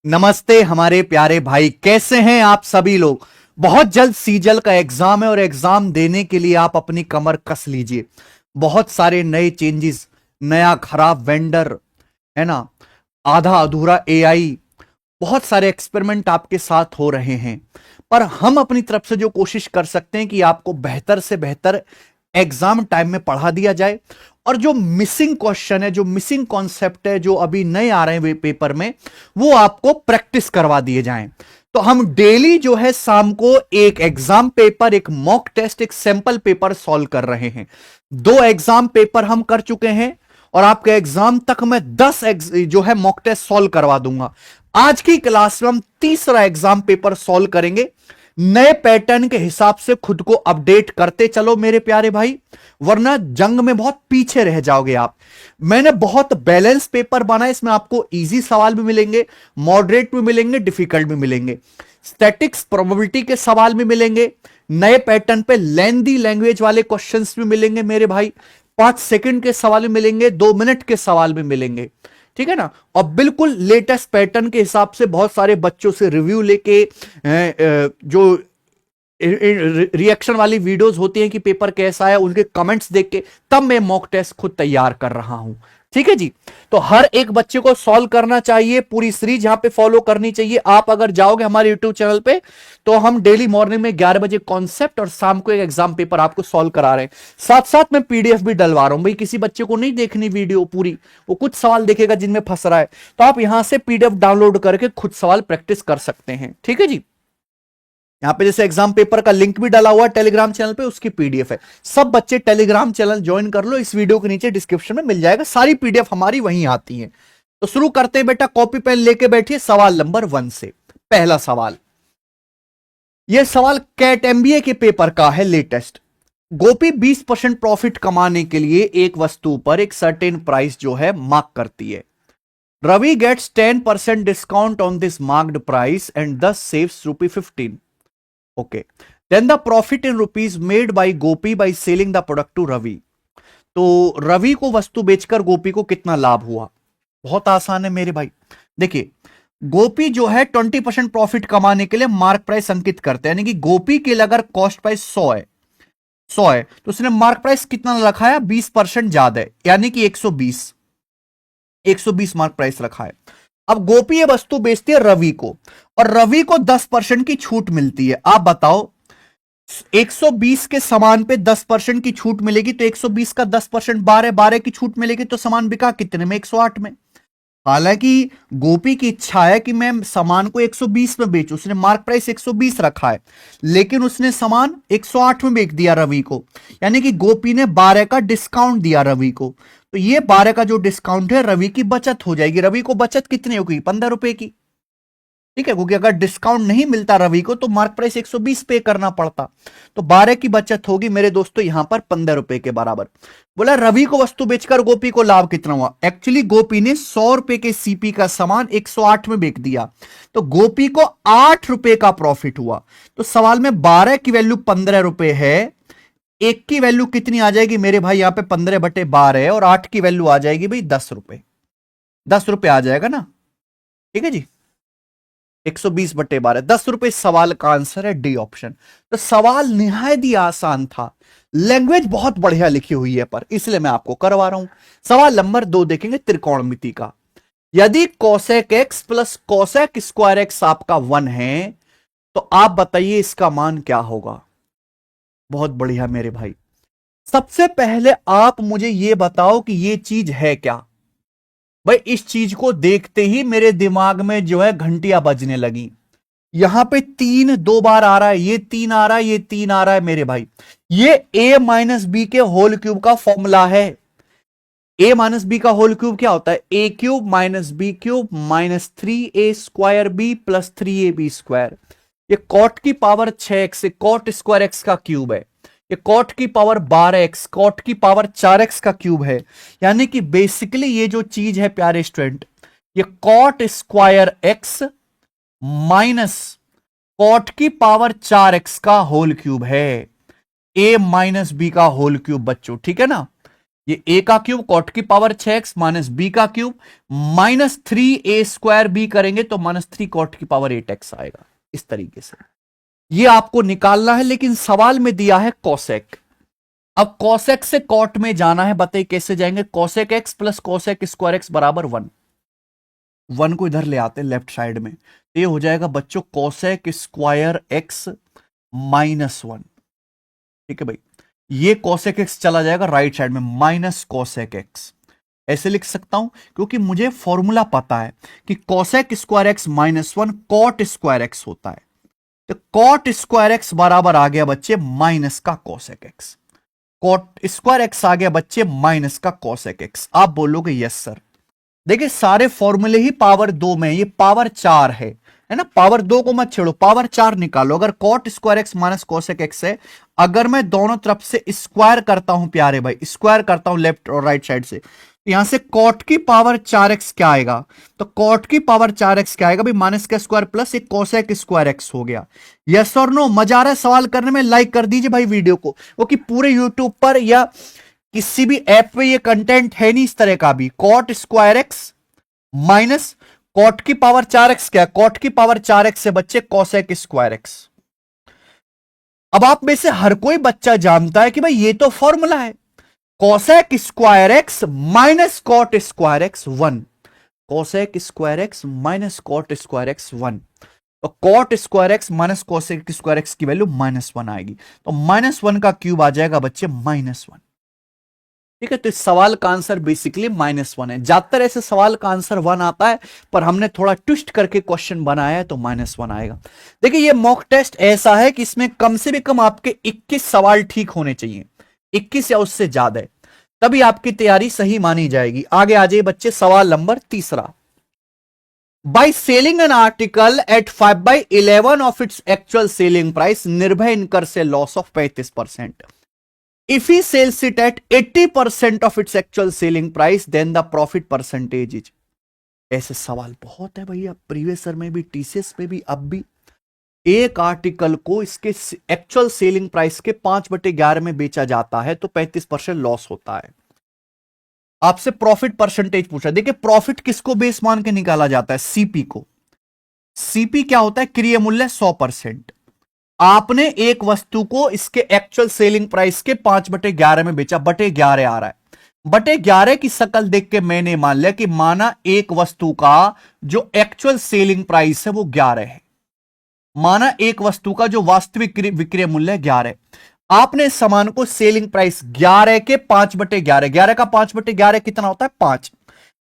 नमस्ते हमारे प्यारे भाई, कैसे हैं आप सभी लोग। बहुत जल्द सीजल का एग्जाम है और एग्जाम देने के लिए आप अपनी कमर कस लीजिए। बहुत सारे नए चेंजेस, नया खराब वेंडर है ना, आधा अधूरा एआई, बहुत सारे एक्सपेरिमेंट आपके साथ हो रहे हैं। पर हम अपनी तरफ से जो कोशिश कर सकते हैं कि आपको बेहतर से बेहतर एग्जाम टाइम में पढ़ा दिया जाए, और जो मिसिंग क्वेश्चन है, जो मिसिंग कॉन्सेप्ट है, जो अभी नए आ रहे हैं पेपर में, वो आपको प्रैक्टिस करवा दिए जाएं। तो हम डेली जो है शाम को एक एग्जाम पेपर, एक मॉक टेस्ट, एक सैंपल पेपर सॉल्व कर रहे हैं। 2 एग्जाम पेपर हम कर चुके हैं और आपके एग्जाम तक मैं 10 जो है मॉक टेस्ट सॉल्व करवा दूंगा। आज की क्लास में हम तीसरा एग्जाम पेपर सॉल्व करेंगे। नए पैटर्न के हिसाब से खुद को अपडेट करते चलो मेरे प्यारे भाई, वरना जंग में बहुत पीछे रह जाओगे आप। मैंने बहुत बैलेंस पेपर बनाया, इसमें आपको इजी सवाल भी मिलेंगे, मॉडरेट भी मिलेंगे, डिफिकल्ट भी मिलेंगे, स्टैटिक्स प्रोबेबिलिटी के सवाल भी मिलेंगे, नए पैटर्न पे लेंदी लैंग्वेज वाले क्वेश्चंस भी मिलेंगे मेरे भाई, 5 सेकंड के सवाल भी मिलेंगे, 2 मिनट के सवाल भी मिलेंगे, ठीक है ना। और बिल्कुल लेटेस्ट पैटर्न के हिसाब से बहुत सारे बच्चों से रिव्यू लेके जो रिएक्शन वाली वीडियोस होती हैं कि पेपर कैसा है, उनके कमेंट्स देख के तब मैं मॉक टेस्ट खुद तैयार कर रहा हूं। ठीक है जी। तो हर एक बच्चे को सॉल्व करना चाहिए, पूरी सीरीज यहां पे फॉलो करनी चाहिए। आप अगर जाओगे हमारे यूट्यूब चैनल पे तो हम डेली मॉर्निंग में 11 बजे कॉन्सेप्ट और शाम को एक एग्जाम पेपर आपको सॉल्व करा रहे हैं। साथ साथ में पीडीएफ भी डलवा रहा हूं भाई। किसी बच्चे को नहीं देखनी वीडियो पूरी, वो कुछ सवाल देखेगा जिनमें फंस रहा है, तो आप यहां से पीडीएफ डाउनलोड करके खुद सवाल प्रैक्टिस कर सकते हैं। ठीक है जी। यहां पे जैसे एग्जाम पेपर का लिंक भी डाला हुआ है टेलीग्राम चैनल पे, उसकी पीडीएफ है। सब बच्चे टेलीग्राम चैनल ज्वाइन कर लो, इस वीडियो के नीचे डिस्क्रिप्शन में मिल जाएगा, सारी पीडीएफ हमारी वहीं आती है। तो शुरू करते हैं बेटा, कॉपी पेन लेके बैठिए। सवाल नंबर 1 से पहला सवाल, यह सवाल कैट एमबीए के पेपर का है, लेटेस्ट। गोपी 20% प्रॉफिट कमाने के लिए एक वस्तु पर एक सर्टेन प्राइस जो है मार्क करती है। Ravi gets 10% discount on this marked price and thus saves ₹15। Okay, then the profit in rupees made by Gopi by selling the product to Ravi. तो रवि को वस्तु बेचकर गोपी को कितना लाभ हुआ। बहुत आसान है मेरे भाई। देखिए, गोपी जो है 20% प्रॉफिट कमाने के लिए मार्क प्राइस अंकित करते हैं, यानी कि गोपी के लिए अगर कॉस्ट प्राइस 100 है तो उसने मार्क प्राइस कितना रखा है, 20% ज्यादा है, यानी कि 120 मार्क प्राइस रखा है। अब गोपी ये वस्तु बेचती है रवि को, और रवि को 10% की छूट मिलती है। आप बताओ, 120 के सामान पे 10% की छूट मिलेगी तो 120 का 10% 12 की छूट मिलेगी, तो सामान बिका कितने में, 108 में। हालांकि गोपी की इच्छा है कि मैं सामान को 120 में बेचूं, उसने मार्क प्राइस 120 रखा है, लेकिन उसने सामान 108 में बेच दिया रवि को, यानी कि गोपी ने 12 का डिस्काउंट दिया रवि को। तो ये 12 का जो डिस्काउंट है, रवि की बचत हो जाएगी। रवि को बचत कितनी होगी, 15 रुपए की। ठीक है, क्योंकि अगर डिस्काउंट नहीं मिलता रवि को तो मार्क प्राइस 120 पे करना पड़ता, तो 12 की बचत होगी मेरे दोस्तों यहां पर 15 रुपए के बराबर। बोला रवि को वस्तु बेचकर गोपी को लाभ कितना हुआ। एक्चुअली गोपी ने 100 रुपए के सीपी का सामान 108 में बेच दिया, तो गोपी को 8 रुपए का प्रॉफिट हुआ। तो सवाल में 12 की वैल्यू 15 रुपए है, एक की वैल्यू कितनी आ जाएगी मेरे भाई, यहां पे 15/12 है, और 8 की वैल्यू आ जाएगी भाई 10 रुपए। 10 रुपए आ जाएगा ना। ठीक है जी, 120/12, 10 रुपए सवाल का आंसर है, डी ऑप्शन। तो सवाल निहायत ही आसान था, लैंग्वेज बहुत बढ़िया लिखी हुई है, पर इसलिए मैं आपको करवा रहा हूं। सवाल नंबर 2 देखेंगे, त्रिकोणमिति का। यदि cosec x plus cosec square x आपका 1 है तो आप बताइए इसका मान क्या होगा। बहुत बढ़िया मेरे भाई। सबसे पहले आप मुझे यह बताओ कि यह चीज है क्या। भाई इस चीज को देखते ही मेरे दिमाग में जो है घंटियां बजने लगी। यहां पे 3 2 बार आ रहा है, ये 3 आ रहा है, ये 3 आ रहा है मेरे भाई। ये a माइनस बी के होल क्यूब का फॉर्मूला है। a माइनस बी का होल क्यूब क्या होता है, a cube minus B cube minus 3a square B plus 3ab square. ये कॉट की power 6x, cot square X का क्यूब है। ये कॉट की पावर 12x, कॉट की पावर 4x का क्यूब है। यानी कि बेसिकली ये जो चीज है प्यारे स्टूडेंट, ये cot square X minus cot की पावर 4x का होल क्यूब है, a माइनस बी का होल क्यूब बच्चों। ठीक है ना, ये a का क्यूब कॉट की पावर 6x माइनस b का cube minus 3a square b करेंगे तो माइनस 3 कॉट की पावर 8x आएगा। इस तरीके से ये आपको निकालना है, लेकिन सवाल में दिया है कोसेक। अब कोसेक से कॉट में जाना है, बताइए कैसे जाएंगे। Cosec x plus cosec square x बराबर 1। 1 को इधर ले आते हैं लेफ्ट साइड में, तो ये हो जाएगा बच्चों कोसेक स्क्वायर एक्स माइनस 1। ठीक है भाई, ये कोसेक एक्स चला जाएगा राइट साइड में, माइनस कोसेक एक्स। ऐसे लिख सकता हूं क्योंकि मुझे फॉर्मूला पता है कि cosec square X minus 1 cot square X होता है। तो कॉट स्क्वायर एक्स बराबर आ गया बच्चे माइनस का cosec X. Cot square X आ गया बच्चे माइनस का कोसेक एक्स। आप बोलोगे यस सर। देखिए सारे फॉर्मूले ही पावर 2 में, ये पावर 4 है ना। पावर 2 को मत छेड़ो, पावर 4 निकालो। अगर cot square X minus cosec X है, अगर मैं दोनों तरफ से स्क्वायर करता हूं प्यारे भाई, स्क्वायर करता हूं लेफ्ट और राइट साइड से, यहां से कॉट की पावर 4x क्या आएगा, तो कॉट की पावर 4x क्या आएगा भाई, माइनस का स्क्वायर प्लस एक कोसेक स्क्वायर एक्स हो गया। यस और नो? मजा आ रहा है सवाल करने में? लाइक कर दीजिए भाई वीडियो को, क्योंकि पूरे यूट्यूब पर या किसी भी ऐप पे ये कंटेंट है नहीं इस तरह का भी। Cot square X minus cot की पावर 4x क्या, कॉट की पावर 4x से बच्चे कोसेक स्क्वायर एक्स। अब आप में से हर कोई बच्चा जानता है कि भाई ये तो फॉर्मूला है, cosec square X minus cot square X 1। Cosec square X minus cot square X 1, तो cot square X minus cosec square X की वैल्यू -1 आएगी। तो -1 का क्यूब आ जाएगा बच्चे -1। ठीक है, तो इस सवाल का आंसर बेसिकली -1 है। ज्यादातर ऐसे सवाल का आंसर 1 आता है, पर हमने थोड़ा ट्विस्ट करके क्वेश्चन बनाया है तो -1 आएगा। देखिए ये मॉक टेस्ट ऐसा है कि इसमें कम से भी कम आपके 21 सवाल ठीक होने चाहिए, 21 या उससे ज्यादा, तभी आपकी तैयारी सही मानी जाएगी। आगे आ जाइए बच्चे, सवाल नंबर 3। By selling an article at 5/11 of its actual selling price, Nirbhay incur से loss of 35%। If he sells it at 80% of its actual selling price, then the profit percentage is। ऐसे सवाल बहुत है भैया, प्रीवियस ईयर में भी, टीसीएस में भी, अब भी। एक आर्टिकल को इसके एक्चुअल सेलिंग प्राइस के 5/11 में बेचा जाता है तो 35% लॉस होता है। आपसे प्रॉफिट परसेंटेज पूछा। देखिए प्रॉफिट किसको बेस मान के निकाला जाता है, सीपी को। सीपी क्या होता है, क्रय मूल्य 100%। आपने एक वस्तु को इसके एक्चुअल सेलिंग प्राइस के 5/11 में बेचा, /11 आ रहा है। /11 की शक्ल देख के मैंने मान लिया कि माना एक वस्तु का जो एक्चुअल सेलिंग प्राइस है वो 11 है, माना एक वस्तु का जो वास्तविक विक्रय मूल्य 11 है। आपने सामान को सेलिंग प्राइस 11 के 5/11, 11 का 5/11 कितना होता है, 5।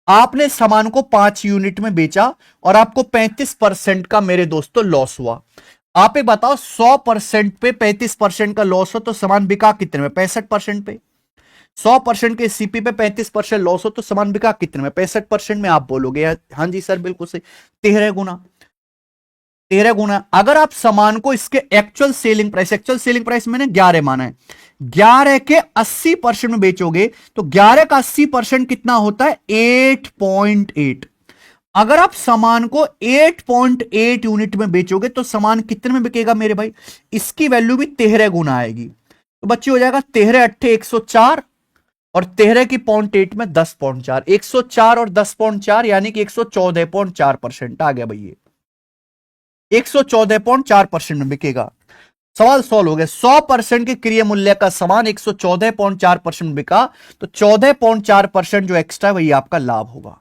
आपने सामान को 5 यूनिट में बेचा और आपको 35% का मेरे दोस्तों लॉस हुआ। आप एक बताओ, 100% पे 35% का लॉस हो तो सामान बिका कितने में, 65% पे। 100% के सीपी पे 35% लॉस हो तो सामान बिका कितने में, 65% में। आप बोलोगे हाँ जी सर बिल्कुल सही, 13 गुना। 13 गुना। अगर आप सामान को इसके एक्चुअल सेलिंग प्राइस मैंने 11 माना है, 11 के 80% में बेचोगे तो 11 का 80% कितना होता है, 8.8। अगर आप सामान को 8.8 यूनिट में बेचोगे तो सामान कितने में बिकेगा मेरे भाई, इसकी वैल्यू भी 13 गुना आएगी। तो बच्चे हो जाएगा 13 8 104 और 13 की 0.8 में 10.4, 104 और 10.4 यानी कि 114.4% आ गया भैया, 114.4% में बिकेगा। सवाल सॉल्व हो गया। 100% के क्रय मूल्य का सामान 114.4% बिका तो 14.4% जो एक्स्ट्रा वही आपका लाभ होगा।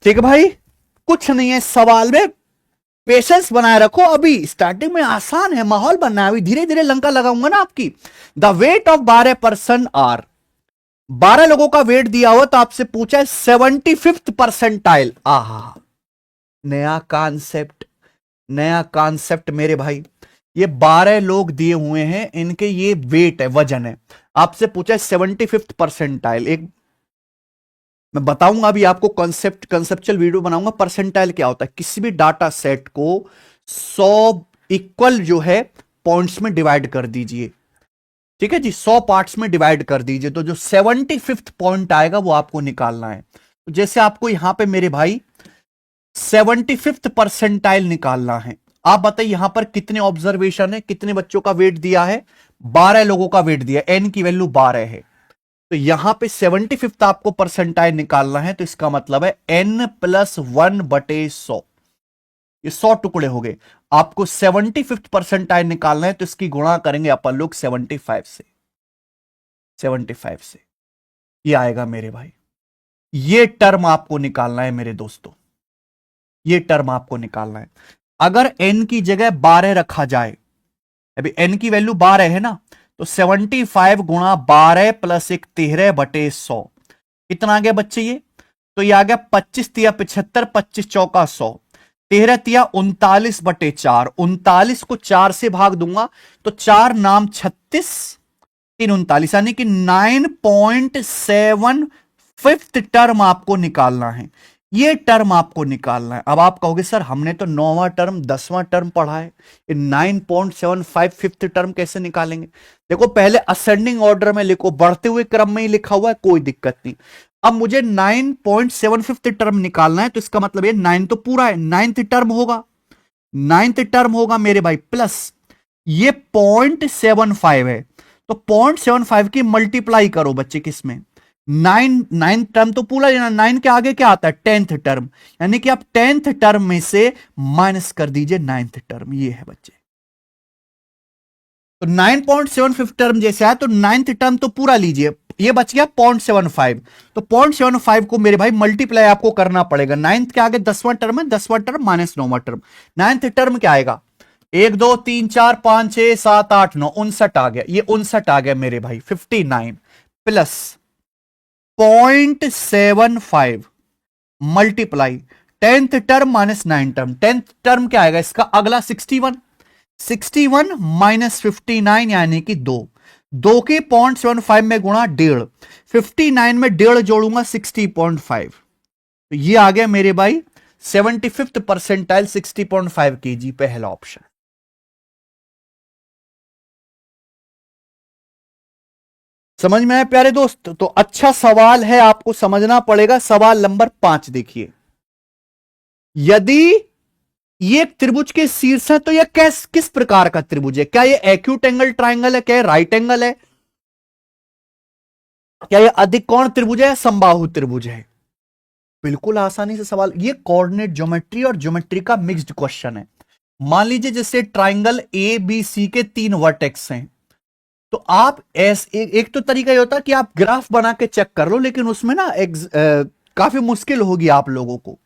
ठीक है भाई, कुछ नहीं है सवाल में, पेशेंस बनाए रखो। अभी स्टार्टिंग में आसान है, माहौल बनना है, अभी धीरे धीरे लंका लगाऊंगा ना आपकी। The weight of 12 person are, 12 लोगों का वेट दिया हुआ तो आपसे पूछा है 75th परसेंटाइल। आहा, नया कॉन्सेप्ट, नया कॉन्सेप्ट मेरे भाई। ये 12 लोग दिए हुए हैं, इनके ये वेट है, वजन है। आपसे पूछा है 75th परसेंटाइल। एक मैं बताऊंगा अभी आपको, कंसेप्चुअल वीडियो बनाऊंगा। परसेंटाइल क्या होता है, किसी भी डाटा सेट को 100 इक्वल जो है पॉइंट्स में डिवाइड कर दीजिए। ठीक है जी, 100 पार्ट्स में डिवाइड कर दीजिए तो जो 75th पॉइंट आएगा वो आपको निकालना है। तो जैसे आपको यहां पे मेरे भाई 75th परसेंटाइल निकालना है, आप बताइए यहां पर कितने ऑब्जर्वेशन है, कितने बच्चों का वेट दिया है, 12 लोगों का वेट दिया, एन की वैल्यू 12 है। तो यहां पे 75th आपको परसेंटाइल निकालना है, तो इसका मतलब है n प्लस 1/100, ये 100 टुकड़े हो गए। आपको 75th परसेंटाइल निकालना है, तो इसकी गुणा करेंगे अपन लोग 75 से, 75 से, ये आएगा मेरे भाई। ये टर्म आपको निकालना है मेरे दोस्तों, ये टर्म आपको निकालना है। अगर n की जगह 12 रखा जाए, अभी n की वैल्यू 12 है ना, तो 75 गुणा 12 प्लस 1 13/100, कितना आ गया बच्चे ये? तो ये आ गया 25 तिया 75, 25 चौका 100, 13 तिया 39/4, 39 को 4 से भाग दूंगा तो 4 नाम 36, 3 39, यानी कि 9.75 टर्म आपको निकालना है। ये टर्म आपको निकालना है। अब आप कहोगे सर हमने तो 9वां टर्म 10वां टर्म पढ़ा है, 9.75 फिफ्थ टर्म कैसे निकालेंगे? देखो पहले असेंडिंग ऑर्डर में लिखो, बढ़ते हुए क्रम में ही लिखा हुआ है, कोई दिक्कत नहीं। अब मुझे 9.75 टर्म निकालना है, तो इसका मतलब ये 9 तो पूरा है, 9th टर्म होगा, 9th टर्म होगा मेरे भाई, प्लस ये 0.75 है, तो 0.75 की मल्टीप्लाई करो बच्चे किसमें, 9 टर्म तो पूरा लेना, 9 के आगे क्या आता है 10th टर्म, यानी कि आप 10th टर्म में से माइनस कर दीजिए 9th टर्म, ये है बच्चे। तो 9.75 टर्म जैसे है, तो 9th टर्म तो पूरा लीजिए, ये बच गया 0.75, तो 0.75 को मेरे भाई मल्टीप्लाई आपको करना पड़ेगा, 9th के आगे 10वां टर्म है, 10वां टर्म माइनस 9वां टर्म, 9th टर्म क्या आएगा, 1 2 3 4 5 6 7 8 9, 59 आ गया, ये 59 आ गया मेरे भाई, 59 plus 0.75 multiply 10th term minus 9 term, 10th term क्या आएगा इसका अगला 61, 61 माइनस 59 यानी कि 2, 2 के 0.75 में गुणा 1.5, 59 में 1.5 जोड़ूंगा 60.5, तो ये आ गया मेरे भाई 75th परसेंटाइल 60.5 kg, पहला ऑप्शन। समझ में आया प्यारे दोस्त? तो अच्छा सवाल है, आपको समझना पड़ेगा। सवाल नंबर 5 देखिए, यदि ये एक त्रिभुज के शीर्ष है तो यह किस प्रकार का त्रिभुज है? क्या ये एक्यूट एंगल ट्राइंगल है, क्या ये राइट एंगल है, क्या ये अधिकोण त्रिभुज है, समबाहु त्रिभुज है? बिल्कुल आसानी से सवाल, ये कोऑर्डिनेट ज्योमेट्री और ज्योमेट्री का मिक्स्ड क्वेश्चन है। मान लीजिए जैसे ट्राइंगल ए बी सी के 3 वर्टेक्स हैं, तो आप एक तो तरीका ये होता है कि आप ग्राफ बना के चेक कर लो, लेकिन उसमें ना काफी मुश्किल होगी आप लोगों को।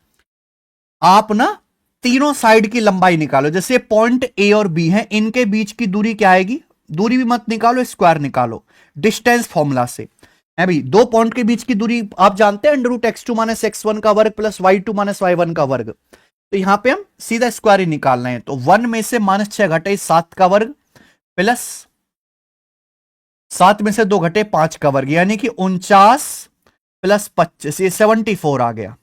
आप ना तीनों साइड की लंबाई निकालो, जैसे पॉइंट ए और बी है, इनके बीच की दूरी क्या आएगी, दूरी भी मत निकालो, स्क्वायर निकालो डिस्टेंस फॉर्मूला से है भाई। दो पॉइंट के बीच की दूरी आप जानते हैं, √x2 माइनस x1 का वर्ग प्लस y2 माइनस y1 का वर्ग, तो यहां पे हम सीधा स्क्वायर ही निकालना है। तो 1 में से -6 घटे 7 का वर्ग प्लस 7 में से 2 घटे 5 का वर्ग, यानी कि 49 प्लस 25, ये 74 आ गया।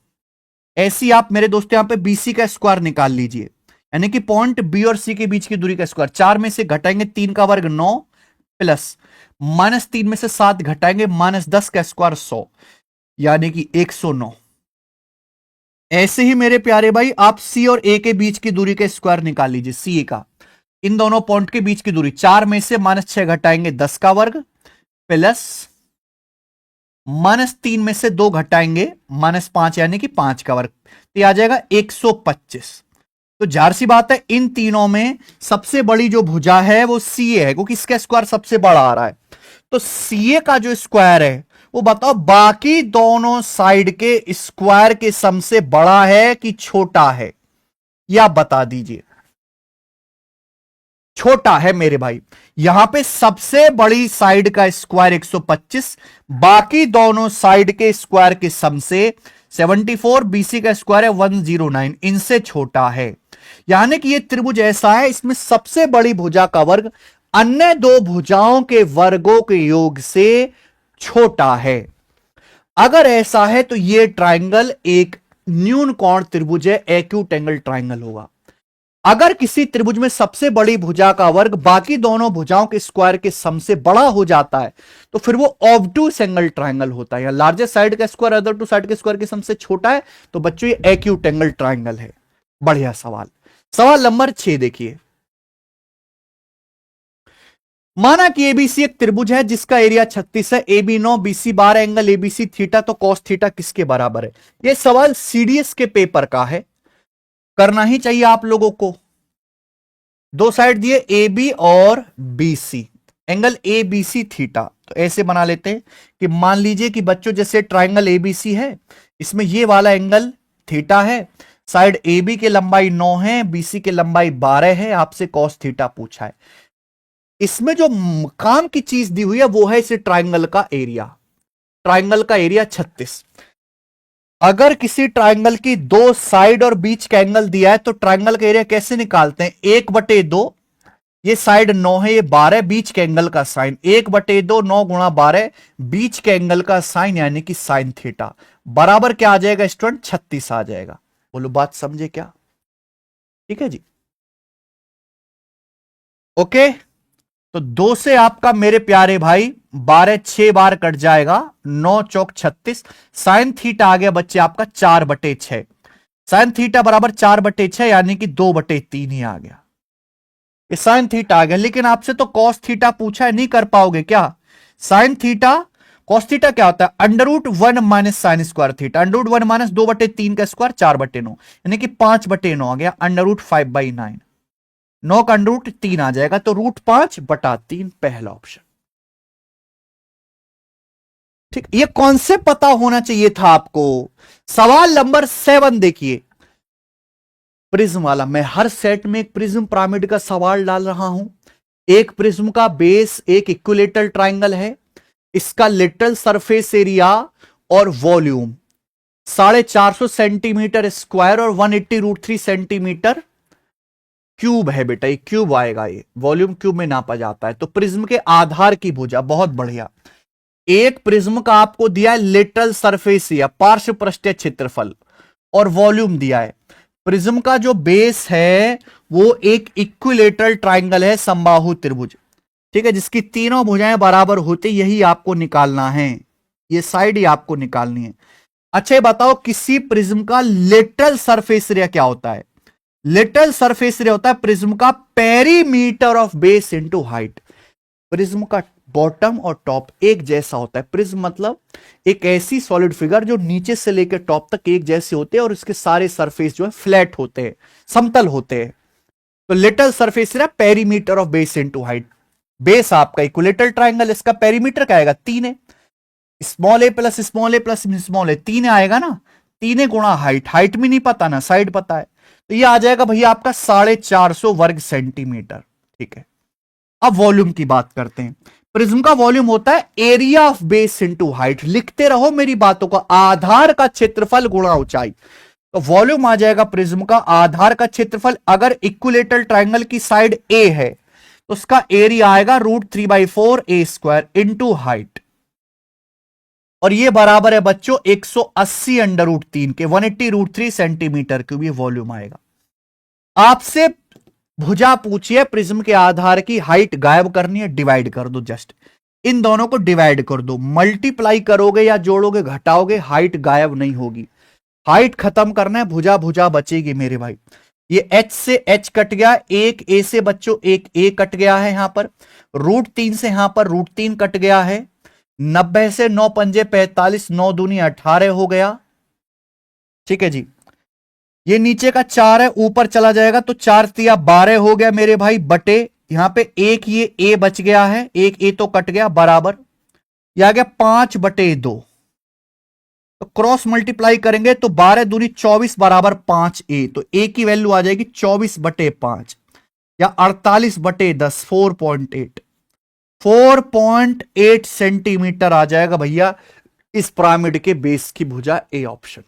ऐसी आप मेरे दोस्तों यहां पे BC का स्क्वायर निकाल लीजिए, यानी कि पॉइंट बी और सी के बीच की दूरी का स्क्वायर, 4 में से घटाएंगे 3 का वर्ग 9 प्लस -3 में से 7 घटाएंगे -10 का स्क्वायर 100, यानी कि 109। ऐसे ही मेरे प्यारे भाई आप सी और ए के बीच की दूरी का स्क्वायर निकाल लीजिए, सी का, इन दोनों पॉइंट के बीच की दूरी, 4 में से -6 घटाएंगे 10 का वर्ग प्लस -3 में से 2 घटाएंगे -5 यानी कि 5 का वर्ग, तो आ जाएगा 125। तो जाहिर सी बात है इन तीनों में सबसे बड़ी जो भुजा है वो सीए है, क्योंकि इसका स्क्वायर सबसे बड़ा आ रहा है। तो सीए का जो स्क्वायर है वो बताओ बाकी दोनों साइड के स्क्वायर के सम से बड़ा है कि छोटा है, या बता दीजिए। छोटा है मेरे भाई, यहां पे सबसे बड़ी साइड का स्क्वायर 125, बाकी दोनों साइड के स्क्वायर के सम से 74, बीसी का स्क्वायर है 109, इनसे छोटा है। यानी कि यह त्रिभुज ऐसा है, इसमें सबसे बड़ी भुजा का वर्ग अन्य दो भुजाओं के वर्गों के योग से छोटा है। अगर ऐसा है तो यह ट्राइंगल एक न्यून कोण त्रिभुज है, एक्यूट एंगल ट्राइंगल होगा। अगर किसी त्रिभुज में सबसे बड़ी भुजा का वर्ग बाकी दोनों भुजाओं के स्क्वायर के सम से बड़ा हो जाता है तो फिर वो ऑब्टूस एंगल ट्राइंगल होता है, या लार्जेस्ट साइड का स्क्वायर अदर टू साइड के स्क्वायर के सम से छोटा है, तो बच्चों ये एक्यूट एंगल ट्राइंगल है। बढ़िया सवाल। सवाल नंबर 6 देखिए, माना कि एबीसी एक त्रिभुज है जिसका एरिया 36 है, A B 9, BC 12, angle ABC theta, तो कॉस थीटा किसके बराबर है? यह सवाल सीडीएस के पेपर का है, करना ही चाहिए आप लोगों को। दो साइड दिए ए बी और B C, angle A B C theta, तो ऐसे बना लेते हैं कि मान लीजिए कि बच्चों जैसे ट्राइंगल एबीसी है, इसमें ये वाला एंगल थीटा है, साइड ए बी की लंबाई 9 है, बीसी की लंबाई 12 है, आपसे कॉस थीटा पूछा है। इसमें जो काम की चीज दी हुई है वो है इस ट्राइंगल का एरिया, ट्राइंगल का एरिया 36। अगर किसी ट्राइंगल की दो साइड और बीच का एंगल दिया है तो ट्राइंगल का एरिया कैसे निकालते हैं? 1/2, ये साइड 9 है, ये 12, बीच के एंगल का साइन 1/2, 9 गुणा 12, बीच के एंगल का साइन यानी कि साइन थीटा, बराबर क्या आ जाएगा स्टूडेंट? 36 आ जाएगा। बोलो बात समझे क्या? ठीक है जी, ओके। तो 2 से आपका मेरे प्यारे भाई 12 6 बार कट जाएगा, 9 चौक 36, साइन थीटा आ गया बच्चे आपका 4/6, साइन थीटा बराबर 4/6 यानी कि 2/3 ही आ गया, ये साइन थीटा आ गया। लेकिन आपसे तो कॉस थीटा पूछा है, नहीं कर पाओगे क्या? साइन थीटा कॉस थीटा क्या होता है? √1 minus sine square theta, √1 minus 2/3 का स्क्वायर 4/9, यानी कि 5/9 आ गया, √5/9, 9 का √3 आ जाएगा, तो √5/3 पहला ऑप्शन। ठीक, ये कॉन्सेप्ट पता होना चाहिए था आपको। सवाल नंबर 7 देखिए, प्रिज्म वाला। मैं हर सेट में एक प्रिज्म पिरामिड का सवाल डाल रहा हूं। एक प्रिज्म का बेस एक इक्विलेटरल ट्राइंगल है, इसका लिटरल सरफेस एरिया और वॉल्यूम 450 सेंटीमीटर स्क्वायर और 180√3 सेंटीमीटर क्यूब है बेटा, ये क्यूब आएगा, ये वॉल्यूम क्यूब में नापा जाता है। तो प्रिज्म के आधार की भुजा, बहुत बढ़िया। एक प्रिज्म का आपको दिया है लिटरल सरफेस एरिया, पार्श्व पृष्ठीय क्षेत्रफल, और वॉल्यूम दिया है। प्रिज्म का जो बेस है वो एक इक्विलेटरल ट्राइंगल है, समबाहु त्रिभुज, ठीक है, जिसकी तीनों भुजाएं बराबर होती, यही आपको निकालना है, ये साइड ही आपको निकालनी है। अच्छा ये बताओ, किसी प्रिज्म का लिटरल सरफेस एरिया क्या होता है? लिटरल सरफेस एरिया होता है प्रिज्म का perimeter of base into height. Prism का बॉटम और टॉप एक जैसा होता है। प्रिज्म मतलब एक ऐसी सॉलिड फिगर जो नीचे से लेकर टॉप तक एक जैसे होते हैं और इसके सारे सरफेस जो है फ्लैट होते हैं, समतल होते हैं। तो literal surface area perimeter of base into height. Base आपका इक्विलेटरल ट्राइंगल, इसका पेरीमीटर क्या आएगा? 3 है, स्मॉल ए प्लस स्मॉल ए प्लस स्मॉल ए, 3 आएगा ना, 3 गुणा हाइट, हाइट में नहीं पता ना, साइड पता है, तो ये आ जाएगा भैया आपका 450 वर्ग सेंटीमीटर। ठीक है, अब वॉल्यूम की बात करते हैं। प्रिज्म का वॉल्यूम होता है area of base into height. लिखते रहो मेरी बातों को, आधार का क्षेत्रफल गुणा ऊंचाई। तो वॉल्यूम आ जाएगा प्रिज्म का आधार का क्षेत्रफल। अगर इक्विलेटरल ट्राइंगल की साइड ए है तो उसका एरिया आएगा √3/4 ए स्क्वायर इंटू हाइट, और ये बराबर है बच्चों 180 √3 के, 180√3 सेंटीमीटर क्यूब, ये वॉल्यूम आएगा। आपसे भुजा पूछिए, प्रिज्म के आधार की हाइट गायब करनी है, डिवाइड कर दो, जस्ट इन दोनों को डिवाइड कर दो, मल्टीप्लाई करोगे या जोड़ोगे घटाओगे, हाइट गायब नहीं होगी। हाइट खत्म करना है, भुजा भुजा बचेगी मेरे भाई। ये h से h कट गया, एक a से बच्चों एक a कट गया है यहां पर, √3 से यहां पर √3 कट गया है, 90 से 9 पंजे 45, 9 दूनी 18 हो गया। ठीक है जी, ये नीचे का 4 है, ऊपर चला जाएगा तो 4 तिया 12 हो गया मेरे भाई, बटे यहां पे एक ये a बच गया है, एक a तो कट गया, बराबर ये आ गया 5/2। तो क्रॉस मल्टीप्लाई करेंगे तो 12 दूनी 24 बराबर 5a, तो a की वैल्यू आ जाएगी 24/5 या 48/10, 4.8, 4.8 सेंटीमीटर आ जाएगा भैया इस पिरामिड के बेस की भुजा, ए ऑप्शन।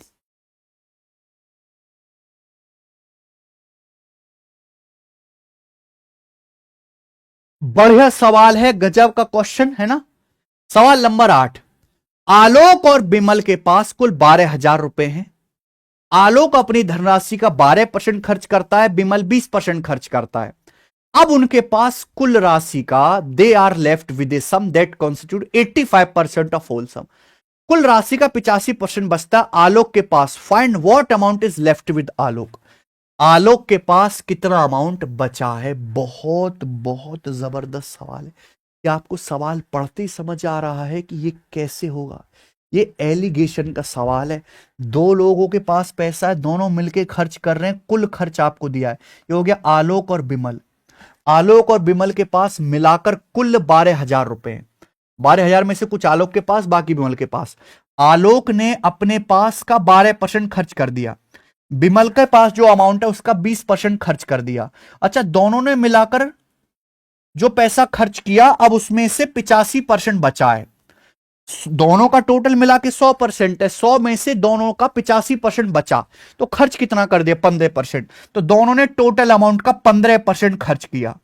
बढ़िया सवाल है, गजब का क्वेश्चन है ना। सवाल नंबर 8, आलोक और बिमल के पास कुल 12,000 रुपए हैं। आलोक अपनी धनराशि का 12% खर्च करता है, बिमल 20% खर्च करता है। अब उनके पास कुल राशि का, they are left with a sum that constitute 85% of whole sum. कुल राशि का 85% बचता है आलोक के पास। Find what amount is left with Alok. Alok के पास कितना अमाउंट बचा है? बहुत बहुत जबरदस्त सवाल है। क्या आपको सवाल पढ़ते ही समझ आ रहा है कि ये कैसे होगा? ये एलिगेशन का सवाल है। दो लोगों के पास पैसा है, दोनों मिलके खर्च कर रहे हैं, कुल खर्च आपको दिया है। ये हो गया आलोक और बिमल। आलोक और बिमल के पास मिलाकर कुल 12,000 रुपए हैं। 12,000 में से कुछ आलोक के पास, बाकी बिमल के पास। आलोक ने अपने पास का 12% खर्च कर दिया, बिमल के पास जो अमाउंट है उसका 20% खर्च कर दिया। अच्छा, दोनों ने मिलाकर जो पैसा खर्च किया, अब उसमें से 85% बचा है। दोनों का टोटल मिला के 100% है, 100 में से दोनों का 85% बचा, तो खर्च कितना कर दिया? 15%। तो दोनों ने टोटल अमाउंट का 15% खर्च किया।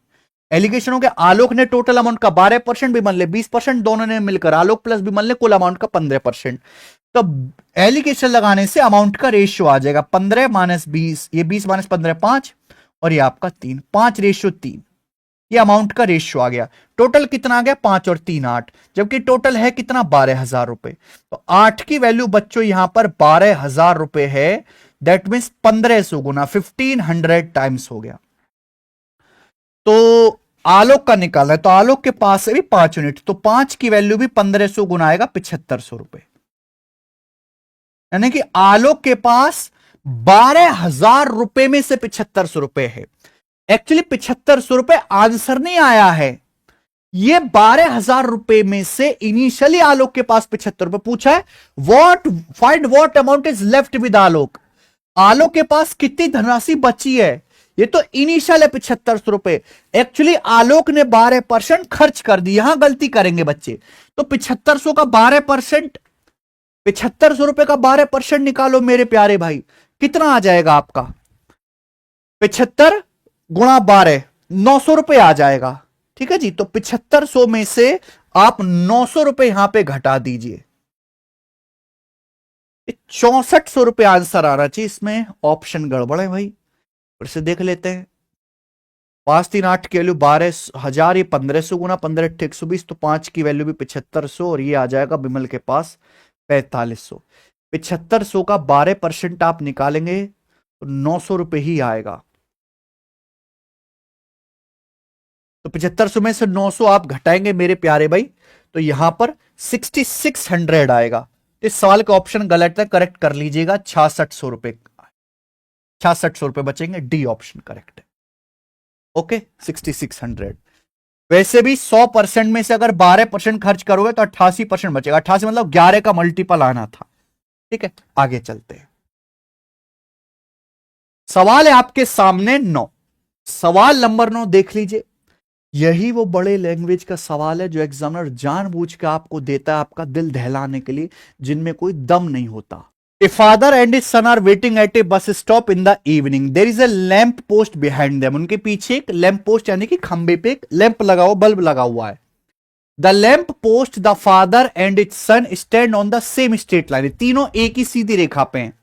एलिगेशन हो गया, आलोक ने टोटल अमाउंट का 12%, बिमल ने 20%, दोनों ने मिलकर, आलोक प्लस बिमल ने कुल अमाउंट का 15%। तो एलिगेशन लगाने से अमाउंट का रेशियो आ जाएगा 15 माइनस 20, ये 20 माइनस 15 5, और ये आपका 3, 5:3। ये अमाउंट का रेशियो आ गया। टोटल कितना आ गया? 5 और 3 8, जबकि टोटल है कितना? 12,000 रुपए। तो 8 की वैल्यू बच्चों यहां पर 12,000 रुपए है। दैट मीन्स 1500 गुना, 1500 टाइम्स हो गया। तो आलोक का निकालना है, तो आलोक के पास है भी 5 यूनिट, तो 5 की वैल्यू भी 1500 गुना आएगा 7500 रुपए। यानी कि आलोक के पास 12,000 रुपए में से 7500 रुपए है। एक्चुअली 7500 रुपए आंसर नहीं आया है, ये 12,000 रुपए में से इनिशियली आलोक के पास 75 रुपए पूछा है। What find what amount is left with Alok. Alok के पास कितनी धनराशि बची है? ये तो इनिशियल है 7500 रुपए। एक्चुअली आलोक ने 12% खर्च कर दी, यहां गलती करेंगे बच्चे। तो 7500 का 12%, 7500 रुपए का 12% निकालो मेरे प्यारे भाई, कितना आ जाएगा आपका? 75 गुणा 12, 900 रुपए आ जाएगा। ठीक है जी, तो 7500 में से आप 900 रुपए यहां पे घटा दीजिए, 6400 रुपए आंसर आना चाहिए। इसमें ऑप्शन गड़बड़ है भाई, फिर से देख लेते हैं। 5 3 8 की वैल्यू 12,000, ये 1500 गुना 15 120, तो 5 की वैल्यू भी 7500, और ये आ जाएगा बिमल के पास 4500। 7500 का 12% आप निकालेंगे तो 900 रुपए ही आएगा। तो 7500 में से 900 आप घटाएंगे मेरे प्यारे भाई, तो यहां पर 6600 आएगा। इस सवाल का ऑप्शन गलत है, करेक्ट कर लीजिएगा। 6600 रुपए, 6600 रुपए बचेंगे, डी ऑप्शन करेक्ट है। ओके, 6600। वैसे भी 100% में से अगर 12% खर्च करोगे तो 88% बचेगा। 88 मतलब 11 का मल्टीपल आना था। ठीक है, आगे चलते हैं। सवाल है आपके सामने 9। सवाल नंबर 9 देख लीजिए। यही वो बड़े लैंग्वेज का सवाल है जो एग्जामिनर जानबूझ के आपको देता है, आपका दिल दहलाने के लिए, जिनमें कोई दम नहीं होता। A father and his son are waiting at a bus stop in the evening. There is a lamp post behind them. उनके पीछे एक लैंप पोस्ट यानी कि खंबे पे एक लैंप लगा हुआ, बल्ब लगा हुआ है। The lamp post, the father and its son stand on the same straight line. तीनों एक ही सीधी रेखा पे हैं।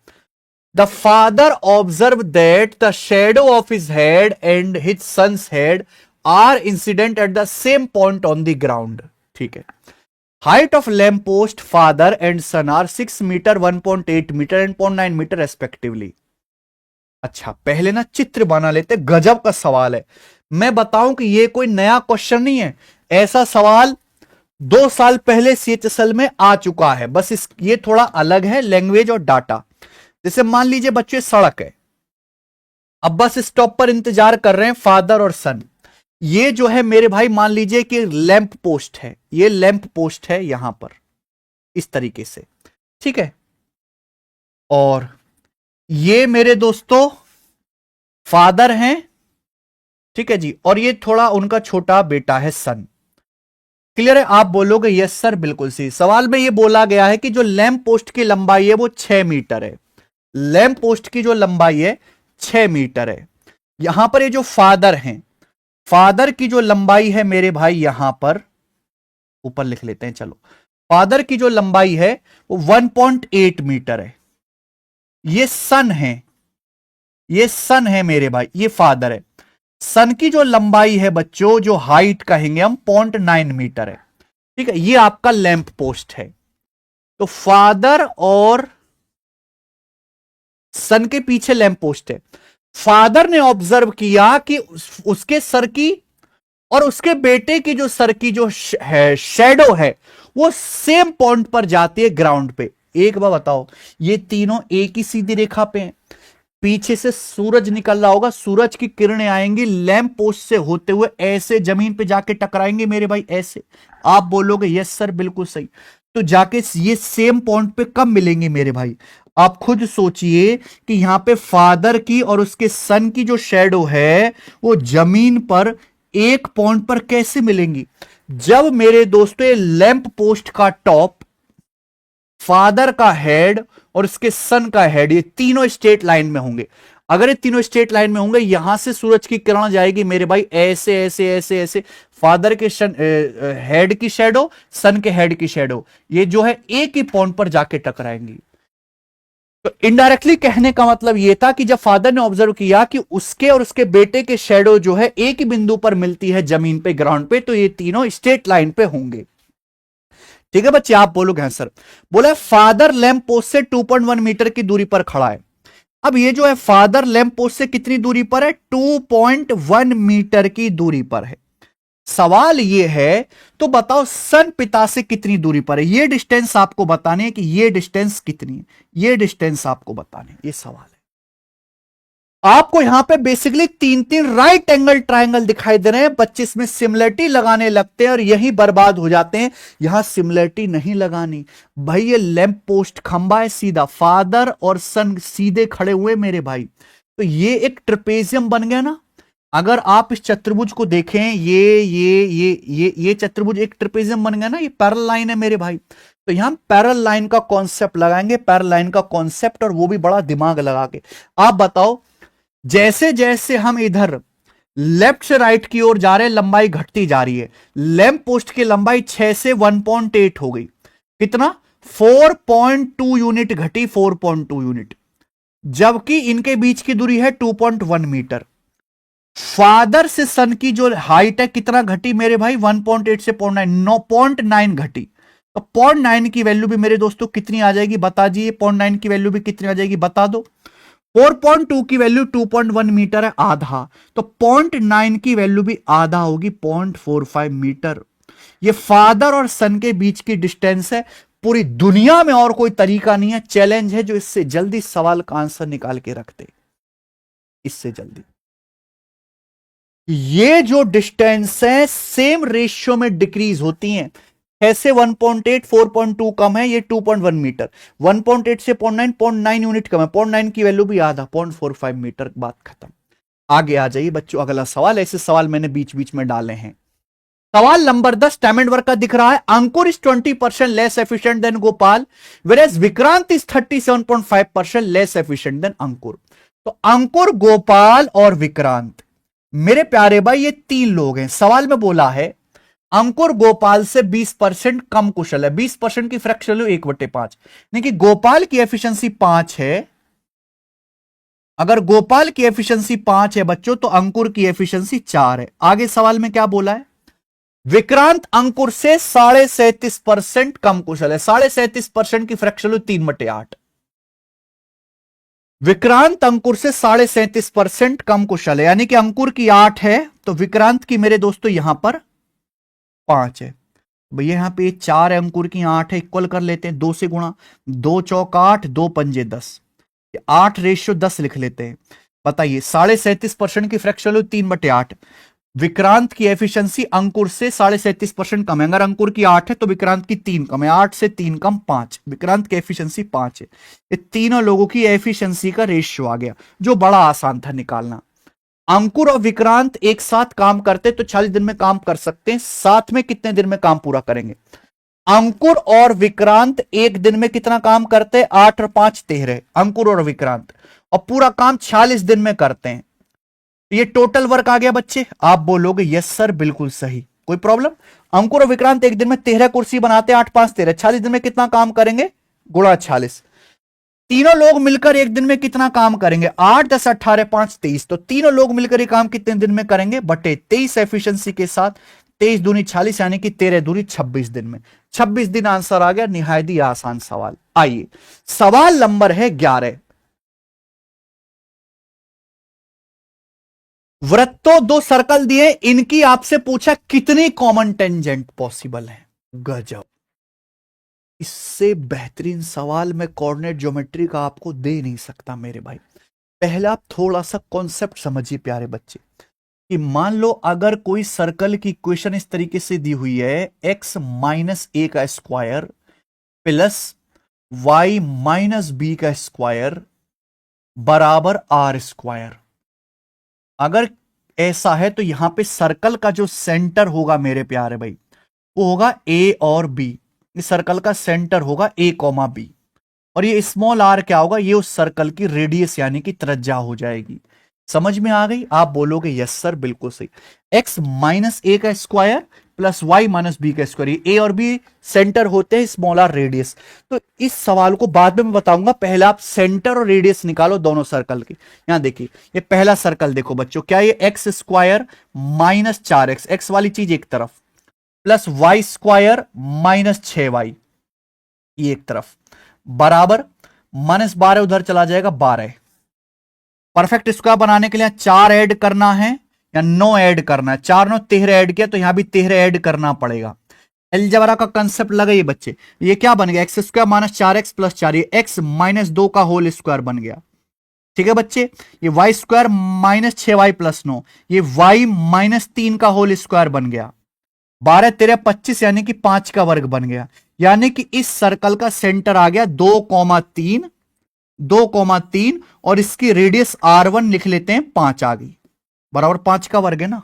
The father observed that the shadow of his head and his son's head are incident at the same point on the ground. ठीक है। Height of lamp post father and son are 6 metre, 1.8 metre and 0.9 metre respectively. अच्छा, पहले ना चित्र बना लेते, गजब का सवाल है। मैं बताऊं कि ये कोई नया क्वेश्चन नहीं है, ऐसा सवाल 2 साल पहले CHSL में आ चुका है, बस ये थोड़ा अलग है लैंग्वेज और डाटा। जैसे मान लीजिए बच्चे, सड़क है, अब बस स्टॉप पर इंतजार कर रहे हैं फादर और सन। ये जो है मेरे भाई, मान लीजिए कि लैंप पोस्ट है, ये लैंप पोस्ट है यहां पर इस तरीके से। ठीक है, और ये मेरे दोस्तों फादर हैं। ठीक है जी, और ये थोड़ा उनका छोटा बेटा है सन। क्लियर है? आप बोलोगे यस सर, बिल्कुल सही। सवाल में ये बोला गया है कि जो लैंप पोस्ट की लंबाई है वो 6 मीटर है। लैंप पोस्ट की जो लंबाई है 6 मीटर है। यहां पर ये जो फादर हैं, फादर की जो लंबाई है मेरे भाई, यहां पर ऊपर लिख लेते हैं, चलो। फादर की जो लंबाई है वो 1.8 मीटर है। ये सन है, ये सन है मेरे भाई, ये फादर है। सन की जो लंबाई है बच्चों, जो हाइट कहेंगे हम, 0.9 मीटर है। ठीक है, ये आपका लैंप पोस्ट है। तो फादर और सन के पीछे लैंप पोस्ट है। फादर ने ऑब्जर्व किया कि उसके सर की और उसके बेटे की जो सर की जो है शेडो है वो सेम पॉइंट पर जाती है ग्राउंड पे। एक बार बताओ, ये तीनों एक ही सीधी रेखा पे हैं। पीछे से सूरज निकल रहा होगा, सूरज की किरणें आएंगी लैंप पोस्ट से होते हुए ऐसे जमीन पे जाके टकराएंगे मेरे भाई, ऐसे। आप बोलोगे यस सर बिल्कुल सही। तो जाके ये सेम पॉइंट पे कब मिलेंगे मेरे भाई? आप खुद सोचिए कि यहां पे फादर की और उसके सन की जो शेडो है वो जमीन पर एक पॉइंट पर कैसे मिलेंगी? जब मेरे दोस्तों ये लैंप पोस्ट का टॉप, फादर का हेड और उसके सन का हेड, ये तीनों स्ट्रेट लाइन में होंगे। अगर ये तीनों स्ट्रेट लाइन में होंगे, यहां से सूरज की किरण जाएगी मेरे भाई ऐसे ऐसे ऐसे ऐसे, फादर के हेड की शेडो, सन के हेड की शेडो, ये जो है एक ही पॉइंट पर जाके टकराएंगी। तो इनडायरेक्टली कहने का मतलब यह था कि जब फादर ने ऑब्जर्व किया कि उसके और उसके बेटे के शेडो जो है एक ही बिंदु पर मिलती है जमीन पे, ग्राउंड पे, तो ये तीनों स्ट्रेट लाइन पे होंगे। ठीक है बच्चे, आप बोलोगे हाँ सर। बोला फादर लैंप पोस्ट से 2.1 मीटर की दूरी पर खड़ा है। अब ये जो है फादर लैंप पोस्ट से कितनी दूरी पर है? 2.1 मीटर की दूरी पर है। सवाल ये है, तो बताओ सन पिता से कितनी दूरी पर है? ये डिस्टेंस आपको बताने है कि ये डिस्टेंस कितनी है, ये डिस्टेंस आपको बताने है, ये सवाल है। आपको यहां पे बेसिकली तीन तीन राइट एंगल ट्रायंगल दिखाई दे रहे हैं। बच्चे इसमें सिमिलरिटी लगाने लगते हैं और यही बर्बाद हो जाते हैं। यहां सिमिलरिटी नहीं लगानी भाई, ये लैंप पोस्ट खंबा है सीधा, फादर और सन सीधे खड़े हुए मेरे भाई, तो ये एक ट्रेपेजियम बन गया ना। अगर आप इस चतुर्भुज को देखें, ये चतुर्भुज एक ट्रेपेजियम बन गया ना, ये पैरेलल लाइन है मेरे भाई। तो यहां पैरेलल लाइन का कॉन्सेप्ट लगाएंगे, पैरेलल लाइन का कॉन्सेप्ट, और वो भी बड़ा दिमाग लगा के। आप बताओ, जैसे जैसे हम इधर लेफ्ट से राइट की ओर जा रहे हैं, लंबाई घटती जा रही है। लैंप पोस्ट की लंबाई 6 से 1.8 हो गई। कितना? 4.2 यूनिट घटी, 4.2 यूनिट। जबकि इनके बीच की दूरी है 2.1 मीटर। फादर से सन की जो हाइट है कितना घटी मेरे भाई? 1.8 से 0.9, 0.9 घटी। तो 0.9 की वैल्यू भी मेरे दोस्तों कितनी आ जाएगी बता दीजिए? 0.9 की वैल्यू भी कितनी आ जाएगी बता दो? 4.2 की वैल्यू 2.1 मीटर है, आधा। तो 0.9 की वैल्यू भी आधा होगी, 0.45 मीटर। ये फादर और सन के बीच की डिस्टेंस है। पूरी दुनिया में और कोई तरीका नहीं है, चैलेंज है, जो इससे जल्दी सवाल का आंसर निकाल के रखते, इससे जल्दी। ये जो डिस्टेंस है सेम रेशियो में डिक्रीज होती हैं। ऐसे 1.8, 4.2 कम है, ये 2.1 मीटर। 1.8 से 0.9, 0.9 यूनिट कम है, 0.9 की वैल्यू भी आधा, 0.45 मीटर। बात खत्म। आगे आ जाइए बच्चों, अगला सवाल। ऐसे सवाल मैंने बीच बीच में डाले हैं। सवाल नंबर 10 टाइम एंड वर्क का दिख रहा है। Ankur is 20% less efficient than Gopal, whereas Vikrant is 37.5% less efficient than Ankur. तो अंकुर, गोपाल और विक्रांत, मेरे प्यारे भाई, ये तीन लोग हैं। सवाल में बोला है अंकुर गोपाल से 20% कम कुशल है। 20% की फ्रैक्शन वैल्यू 1/5, यानी कि गोपाल की एफिशिएंसी 5 है। अगर गोपाल की एफिशिएंसी 5 है बच्चों, तो अंकुर की एफिशिएंसी 4 है। आगे सवाल में क्या बोला है? विक्रांत अंकुर से 37.5% कम कुशल है। 37.5% की फ्रैक्शन वैल्यू 3/8। विक्रांत अंकुर से 37.5% कम कुशल है, यानी कि अंकुर की 8 है तो विक्रांत की मेरे दोस्तों यहां पर 5 है। भैया यहां पे 4 है, अंकुर की 8 है, इक्वल कर लेते हैं, 2 से गुणा, 2 चौक 8, 2 पंजे 10, 8:10 लिख लेते हैं। बताइए 37.5% की फ्रैक्शन वैल्यू 3/8। विक्रांत की एफिशिएंसी अंकुर से 37.5% कम है। अगर अंकुर की 8 है तो विक्रांत की 3 कम है, 8 से 3 कम 5। विक्रांत की एफिशिएंसी 5 है। ये तीनों लोगों की एफिशिएंसी का रेशियो आ गया, जो बड़ा आसान था निकालना। अंकुर और विक्रांत एक साथ काम करते तो 40 दिन में काम कर सकते हैं, साथ में कितने दिन में काम पूरा करेंगे? अंकुर और विक्रांत एक दिन में कितना काम करते हैं? 8 और 5 13, अंकुर और विक्रांत, और पूरा काम 40 दिन में करते हैं। ये टोटल वर्क आ गया बच्चे। आप बोलोगे यस सर बिल्कुल सही, कोई प्रॉब्लम? अंकुर और विक्रांत एक दिन में 13 कुर्सी बनाते हैं, 8 5 13, 40 दिन में कितना काम करेंगे? गुणा 40। तीनों लोग मिलकर एक दिन में कितना काम करेंगे? 8 10 18 5 23। तो तीनों लोग मिलकर ये काम कितने दिन में करेंगे? बटे 23 एफिशिएंसी के साथ, 23 दूनी 40, यानी कि 13 दूनी 26 दिन में। 26 दिन आंसर आ गया। निहायत ही आसान सवाल। आइए सवाल नंबर है 11। वृत्तों दो सर्कल दिए, इनकी आपसे पूछा कितनी कॉमन टेंजेंट पॉसिबल है। गजब, इससे बेहतरीन सवाल मैं कोऑर्डिनेट ज्योमेट्री का आपको दे नहीं सकता मेरे भाई। पहले आप थोड़ा सा कॉन्सेप्ट समझिए प्यारे बच्चे, कि मान लो अगर कोई सर्कल की इक्वेशन इस तरीके से दी हुई है, x माइनस ए का square plus y minus B का स्क्वायर बराबर आर स्क्वायर। अगर ऐसा है तो यहां पे सर्कल का जो सेंटर होगा मेरे प्यारे भाई, वो होगा ए और बी। इस सर्कल का सेंटर होगा ए कॉमा बी, और ये स्मॉल आर क्या होगा, ये उस सर्कल की रेडियस यानी कि त्रिज्या हो जाएगी। समझ में आ गई? आप बोलोगे यस सर बिल्कुल सही। एक्स माइनस ए का square plus Y minus B का स्क्वायर, ए और बी सेंटर होते हैं, स्मॉल आर रेडियस। तो इस सवाल को बाद में मैं बताऊंगा, पहले आप सेंटर और रेडियस निकालो दोनों सर्कल के। यहां देखिए, ये पहला सर्कल देखो बच्चों, क्या ये x square minus 4x, x वाली चीज एक तरफ, plus Y square minus 6y ये एक तरफ, बराबर माइनस 12 उधर चला जाएगा 12। परफेक्ट स्क्वायर बनाने के लिए 4 ऐड करना है या 9 ऐड करना है? 4 9 13 ऐड किया, तो यहां भी 13 ऐड करना पड़ेगा। अलजेब्रा का कंसेप्ट लगाइए बच्चे। ये क्या बन गया, x square minus 4x plus 4, ये एक्स माइनस 2 का होल स्क्वायर बन गया। ठीक है बच्चे, ये Y square minus 6y plus 9, ये वाई माइनस 3 का होल स्क्वायर बन गया। 12 13 25 यानी कि 5 का वर्ग बन गया। यानी कि इस सर्कल का सेंटर आ गया 2,3, 2,3, और इसकी रेडियस r1 लिख लेते हैं 5 आ गई, बराबर 5 का वर्ग है ना।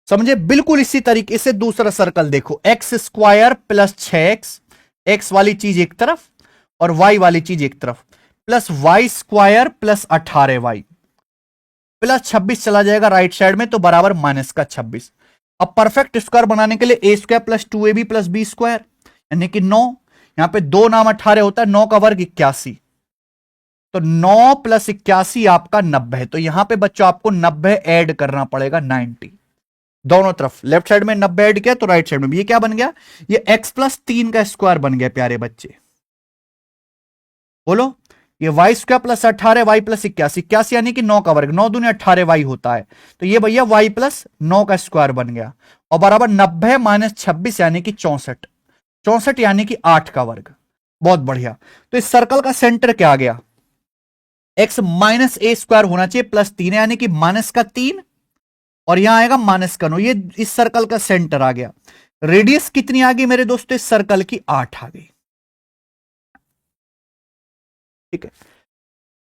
समझे? बिल्कुल इसी तरीके से दूसरा सर्कल देखो, x square plus 6x, x वाली चीज एक तरफ और वाई वाली चीज एक तरफ, plus Y square plus 18y plus 26 चला जाएगा राइट साइड में, तो बराबर माइनस का 26। अब परफेक्ट स्क्वायर बनाने के लिए ए स्क्वायर प्लस 2ab प्लस बी स्क्वायर यानी कि 9, यहां पे 2 नाम 18 होता है, 9 का वर्ग 81, तो 9 प्लस 81 आपका 90 है। तो यहां पे बच्चों आपको 90 ऐड करना पड़ेगा, 90 दोनों तरफ। लेफ्ट साइड में 90 ऐड किया तो राइट साइड में भी ये क्या बन गया, ये x प्लस 3 का स्क्वायर बन गया प्यारे बच्चे। बोलो, ये Y square plus 18 Y plus 81, 81 यानी कि 9 का वर्ग, 9 दूनी 18 वाई होता है, तो ये भैया वाई प्लस 9 का स्क्वायर बन गया, और बराबर 90 माइनस 26 यानी कि 64, 64 यानी कि 8 का वर्ग। बहुत बढ़िया। तो इस सर्कल का सेंटर क्या आ गया, एक्स माइनस ए स्क्वायर होना चाहिए प्लस 3 यानी कि माइनस का 3, और यहां आएगा माइनस का 9, ये इस सर्कल का सेंटर आ गया। रेडियस कितनी आ गई मेरे दोस्तों इस सर्कल की, 8 आ गई। ठीक है,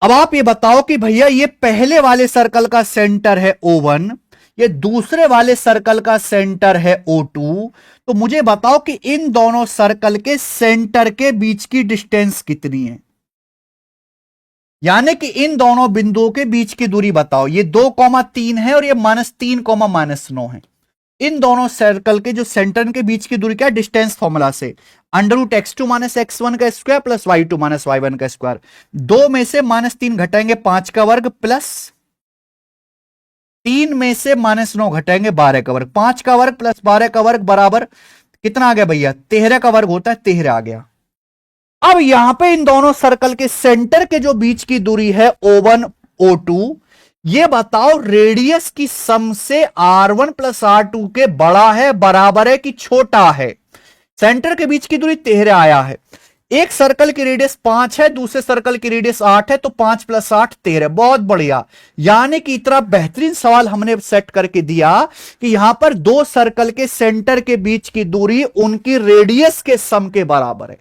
अब आप ये बताओ कि भैया ये पहले वाले सर्कल का सेंटर है O1, ये दूसरे वाले सर्कल का सेंटर है O2, तो मुझे बताओ कि इन दोनों सर्कल के सेंटर के बीच की डिस्टेंस कितनी है, यानी कि इन दोनों बिंदुओं के बीच की दूरी बताओ। ये 2,3 है और ये -3, -9 है। इन दोनों सर्कल के जो सेंटर के बीच की दूरी क्या है, डिस्टेंस फॉर्मूला से √x2 माइनस x1 का square plus y2 minus y1 का स्क्वायर। 2 में से -3 घटाएंगे 5 का वर्ग, प्लस 3 में से -9 घटाएंगे 12 का वर्ग, 5 का वर्ग प्लस 12 का वर्ग बराबर कितना आ गया भैया, 13 का वर्ग होता है, 13 आ गया। अब यहां पे इन दोनों सर्कल के सेंटर के जो बीच की दूरी है O1 O2, ये बताओ रेडियस की सम से R1 प्लस R2 के बड़ा है, बराबर है कि छोटा है। सेंटर के बीच की दूरी 13 आया है, एक सर्कल की रेडियस 5 है, दूसरे सर्कल की रेडियस 8 है, तो 5 + 8 13। बहुत बढ़िया, यानी कि इतना बेहतरीन सवाल हमने सेट करके दिया कि यहां पर दो सर्कल के सेंटर के बीच की दूरी उनकी रेडियस के सम के बराबर है।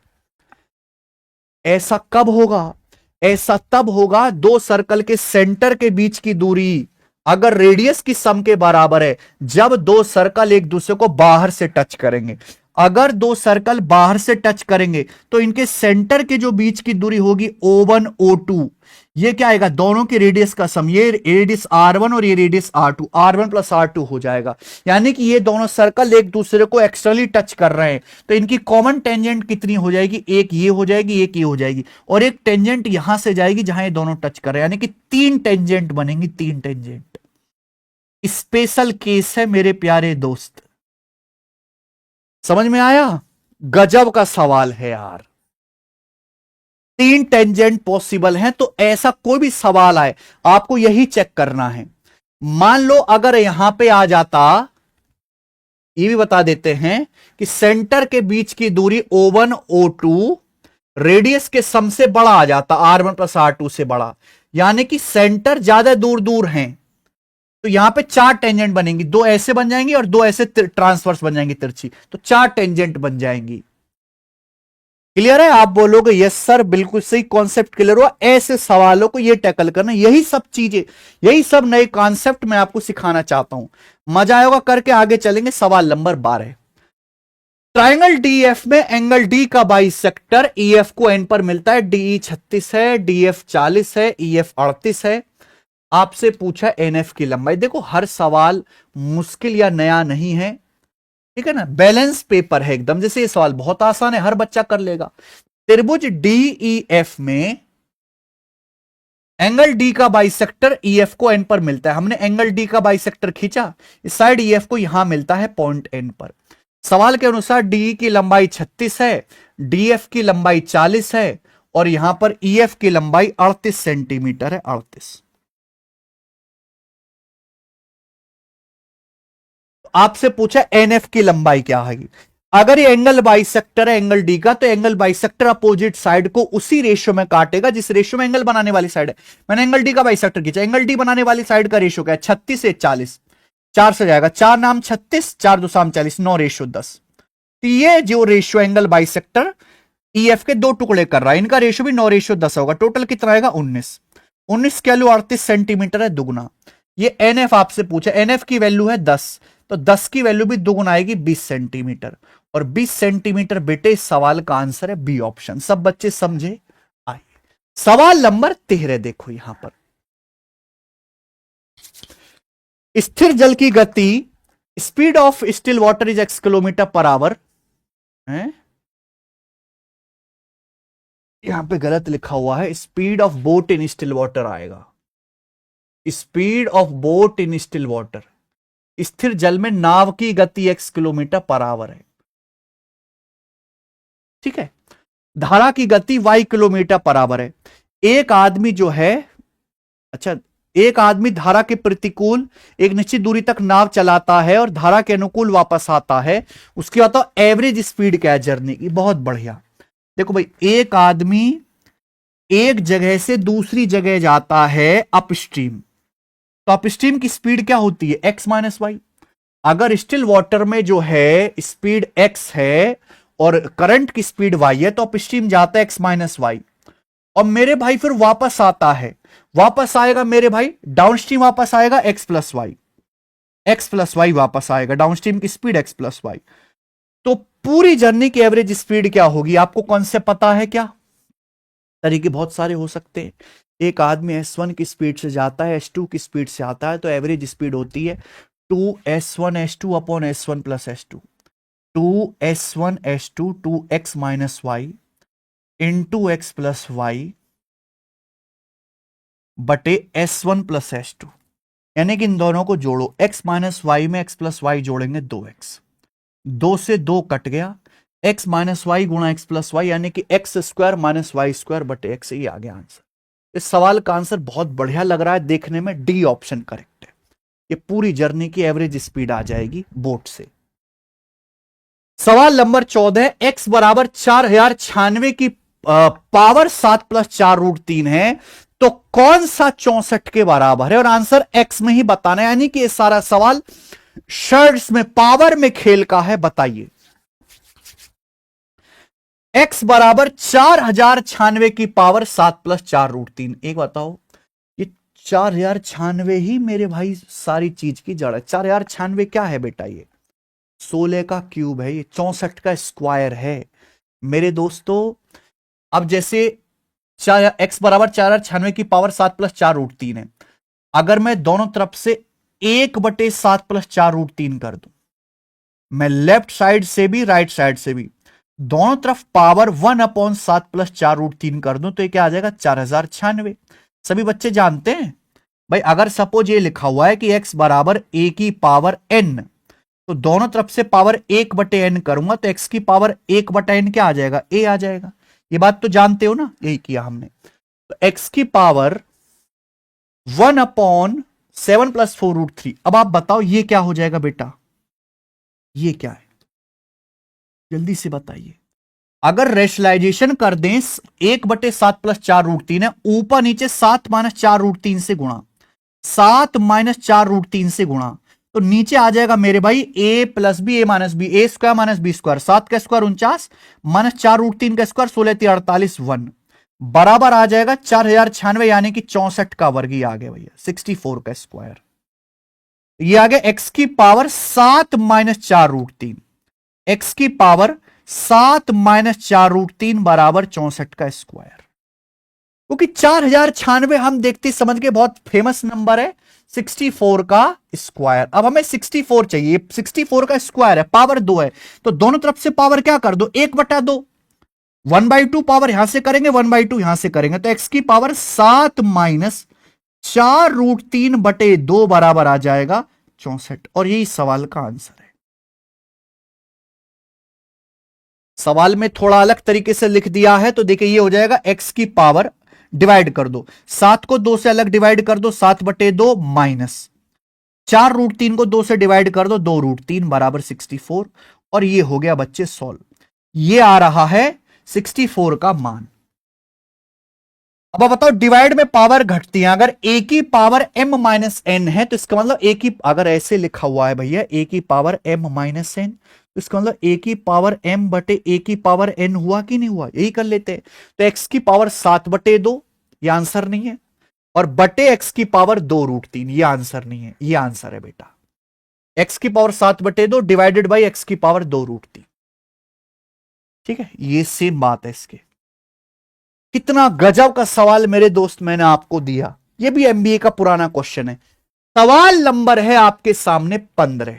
ऐसा कब होगा, ऐसा तब होगा दो सर्कल के सेंटर के बीच की दूरी अगर रेडियस की सम के बराबर है, जब दो सर्कल एक दूसरे को बाहर से टच करेंगे। अगर दो सर्कल बाहर से टच करेंगे तो इनके सेंटर के जो बीच की दूरी होगी O1 O2, ये क्या आएगा, दोनों की रेडियस का सम, ये रेडियस R1 और ये रेडियस R2, R1 + R2 हो जाएगा। यानी कि ये दोनों सर्कल एक दूसरे को एक्सटर्नली टच कर रहे हैं, तो इनकी कॉमन टेंजेंट कितनी हो जाएगी, एक ये हो जाएगी, एक ये हो जाएगी, और एक टेंजेंट यहां से जाएगी जहां ये दोनों टच कर रहे हैं, यानी कि 3 टेंजेंट बनेंगी, 3 टेंजेंट। स्पेशल केस है मेरे प्यारे दोस्त, समझ में आया? गजब का सवाल है यार। 3 टेंजेंट पॉसिबल हैं, तो ऐसा कोई भी सवाल आए आपको यही चेक करना है मान लो अगर यहां पे आ जाता, ये भी बता देते हैं कि सेंटर के बीच की दूरी O1 O2 रेडियस के सम से बड़ा आ जाता, R1 प्लस R2 से बड़ा, यानी कि सेंटर ज्यादा दूर दूर हैं, तो यहां पे चार टेंजेंट बनेंगी, दो ऐसे बन जाएंगी और दो ऐसे ट्रांसवर्स बन जाएंगी तिरछी, तो चार टेंजेंट बन जाएंगी। क्लियर है? आप बोलोगे यस सर बिल्कुल सही, कॉन्सेप्ट क्लियर हुआ। ऐसे सवालों को ये टैकल करना, यही सब चीजें, यही सब नए कॉन्सेप्ट मैं आपको सिखाना चाहता हूं। मजा आएगा, करके आगे चलेंगे। सवाल नंबर 12, ट्राइंगल डीएफ में एंगल डी का बाइसेक्टर ईएफ को एन पर मिलता है। डीई 36 है, डीएफ 40 है, ईएफ 38 है। आपसे पूछा एनएफ की लंबाई। देखो हर सवाल मुश्किल या नया नहीं है, ठीक है ना, बैलेंस पेपर है एकदम। जैसे ये सवाल बहुत आसान है, हर बच्चा कर लेगा। त्रिभुज डीईएफ में एंगल डी का बाइसेक्टर ईएफ को एन पर मिलता है। हमने एंगल डी का बाइसेक्टर खींचा, इस साइड ईएफ को यहां मिलता है पॉइंट एन पर। सवाल के अनुसार डीई की लंबाई 36 है, डीएफ की लंबाई 40 है और यहां पर ईएफ की लंबाई 38 सेंटीमीटर है। 38। आपसे पूछा एनएफ की लंबाई क्या है। अगर ये एंगल बाइसेक्टर है एंगल डी का, तो एंगल बाइसेक्टर अपोजिट साइड को उसी रेशियो में काटेगा जिस रेशियो में एंगल बनाने वाली साइड है। मैंने एंगल डी का बाइसेक्टर खींचा, एंगल डी बनाने वाली साइड का रेशियो क्या है? 36 से 40, 4 से जाएगा, 4 नाम 36, 4 2 साम 40, 9 रेशियो 10। तो ये जो रेशियो एंगल बाइसेक्टर ईएफ के दो टुकड़े कर रहा है, इनका रेशियो भी 9 रेशियो 10 होगा। टोटल कितना आएगा? 19। 19 की वैल्यू 38 सेंटीमीटर है, दुगुना। ये एनएफ आपसे पूछा, एनएफ की वैल्यू है 10, तो 10 की वैल्यू भी दुगुना आएगी 20 सेंटीमीटर। और 20 सेंटीमीटर बेटे इस सवाल का आंसर है बी ऑप्शन। सब बच्चे समझे? आए सवाल नंबर 13, देखो यहां पर स्थिर जल की गति, speed of still water is x kilometre per hour है। यहां पे गलत लिखा हुआ है, speed of boat in still water आएगा। Speed of boat in still water, स्थिर जल में नाव की गति x किलोमीटर पर आवर है, ठीक है। धारा की गति y किलोमीटर पर आवर है। एक आदमी जो है, अच्छा, एक आदमी धारा के प्रतिकूल एक निश्चित दूरी तक नाव चलाता है और धारा के अनुकूल वापस आता है, उसकी बताओ एवरेज स्पीड क्या है जर्नी की। बहुत बढ़िया। देखो भाई, एक आदमी एक जगह से दूसरी जगह जाता है अपस्ट्रीम, तो अपस्ट्रीम की स्पीड क्या होती है? x minus Y. अगर स्टिल वाटर में जो है स्पीड x है और करंट की स्पीड y है, तो अपस्ट्रीम जाता है x माइनस वाई। और मेरे भाई फिर वापस आता है, वापस आएगा मेरे भाई डाउनस्ट्रीम, वापस आएगा x plus Y, X plus Y वापस आएगा, डाउनस्ट्रीम की स्पीड x प्लस वाई। तो पूरी जर्नी की एवरेज स्पीड क्या होगी? आपको कौन से पता है क्या? तरीके बहुत सारे हो सकते हैं। एक आदमी S1 की स्पीड से जाता है, S2 की स्पीड से आता है, तो एवरेज स्पीड होती है 2s1s2 upon s1 plus s2, 2s1s2 2x minus Y into X plus Y बटे s1 प्लस s2। यानी कि इन दोनों को जोड़ो, x माइनस वाई में x प्लस वाई जोड़ेंगे 2x, 2 से 2 कट गया, x माइनस वाई गुणा एक्स प्लस वाई, यानी कि X square minus Y square बटे एक्स। ये आ गया आंसर। इस सवाल का आंसर बहुत बढ़िया लग रहा है देखने में, डी ऑप्शन करेक्ट है। ये पूरी जर्नी की एवरेज स्पीड आ जाएगी बोट से। सवाल नंबर 14, x बराबर 4096 की पावर 7 प्लस 4 रूट 3 है, तो कौन सा 64 के बराबर है? और आंसर x में ही बताना है, यानी कि ये सारा सवाल शर्ट्स में पावर में खेल का है। बताइए, x बराबर 4096 की पावर 7 प्लस 4 रूट 3। एक बताओ, ये 4096 ही मेरे भाई सारी चीज की जड़ है। 4096 क्या है बेटा? ये 16 का क्यूब है, ये 64 का स्क्वायर है मेरे दोस्तों। अब जैसे x बराबर 4096 की पावर 7 प्लस 4 रूट 3 है, अगर मैं दोनों तरफ से 1/7 प्लस 4 रूट 3 कर दूं, मैं लेफ्ट साइड से भी राइट साइड से भी दोनों तरफ पावर 1/7 प्लस 4 रूट 3 कर दूं, तो ये क्या आ जाएगा? 4096। सभी बच्चे जानते हैं भाई, अगर सपोज ये लिखा हुआ है कि x बराबर a की पावर n, तो दोनों तरफ से पावर 1/n करूंगा, तो x की पावर 1/n क्या आ जाएगा? a आ जाएगा। ये बात तो जानते हो ना, यही किया हमने। तो x की पावर 1/7 7 + 4√3। अब आप बताओ ये क्या हो जाएगा बेटा, ये क्या है, जल्दी से बताइए। अगर रेशनलाइजेशन कर दें 1/7 + 4√3 है, ऊपर नीचे 7 - 4√3 से गुणा, 7 - 4√3 से गुणा, तो नीचे आ जाएगा मेरे भाई a + b, a - b, a² - b², 7 का स्क्वायर 49 - 4√3 का स्क्वायर 16 × 48 1 बराबर आ जाएगा 4096, यानी कि 64 का वर्ग। ही आ गया भैया 64 का स्क्वायर। ये आ गया x की पावर 7 - 4√3, x की पावर 7 - 4√3 बराबर 64 का स्क्वायर। क्योंकि 4096 हम देखते समझ के बहुत फेमस नंबर है, 64 का स्क्वायर। अब हमें 64 चाहिए, 64 का स्क्वायर है, पावर 2 है, तो दोनों तरफ से पावर क्या कर दो, 1/2, 1/2 पावर यहां से करेंगे, 1/2 यहां से करेंगे, तो x की पावर 7 - 4√3/2 बराबर आ जाएगा 64। और यही सवाल का आंसर है। सवाल में थोड़ा अलग तरीके से लिख दिया है, तो देखिए ये हो जाएगा x की पावर, डिवाइड कर दो, 7 को 2 से अलग डिवाइड कर दो, 7/2 माइनस 4√3 को 2 से डिवाइड कर दो, 2√3 बराबर 64। और ये हो गया बच्चे सॉल्व। ये आ रहा है 64 का मान। अब आप बताओ डिवाइड में पावर घटती है, अगर a की पावर m - n है तो इसका मतलब a की, अगर ऐसे लिखा हुआ है भैया a की पावर m - n, तो इसका मतलब a की पावर m बटे a की पावर n हुआ कि नहीं हुआ, यही कर लेते हैं। तो x की पावर 7/2, ये आंसर नहीं है, और बटे x की पावर 2√3, ये आंसर नहीं है, ये आंसर है बेटा। x की पावर 7/2 डिवाइडेड बाई x की पावर 2√3। ठीक है, ये सेम बात है इसके। कितना गजब का सवाल मेरे दोस्त मैंने आपको दिया, ये भी एमबीए का पुराना क्वेश्चन है। सवाल नंबर है आपके सामने 15।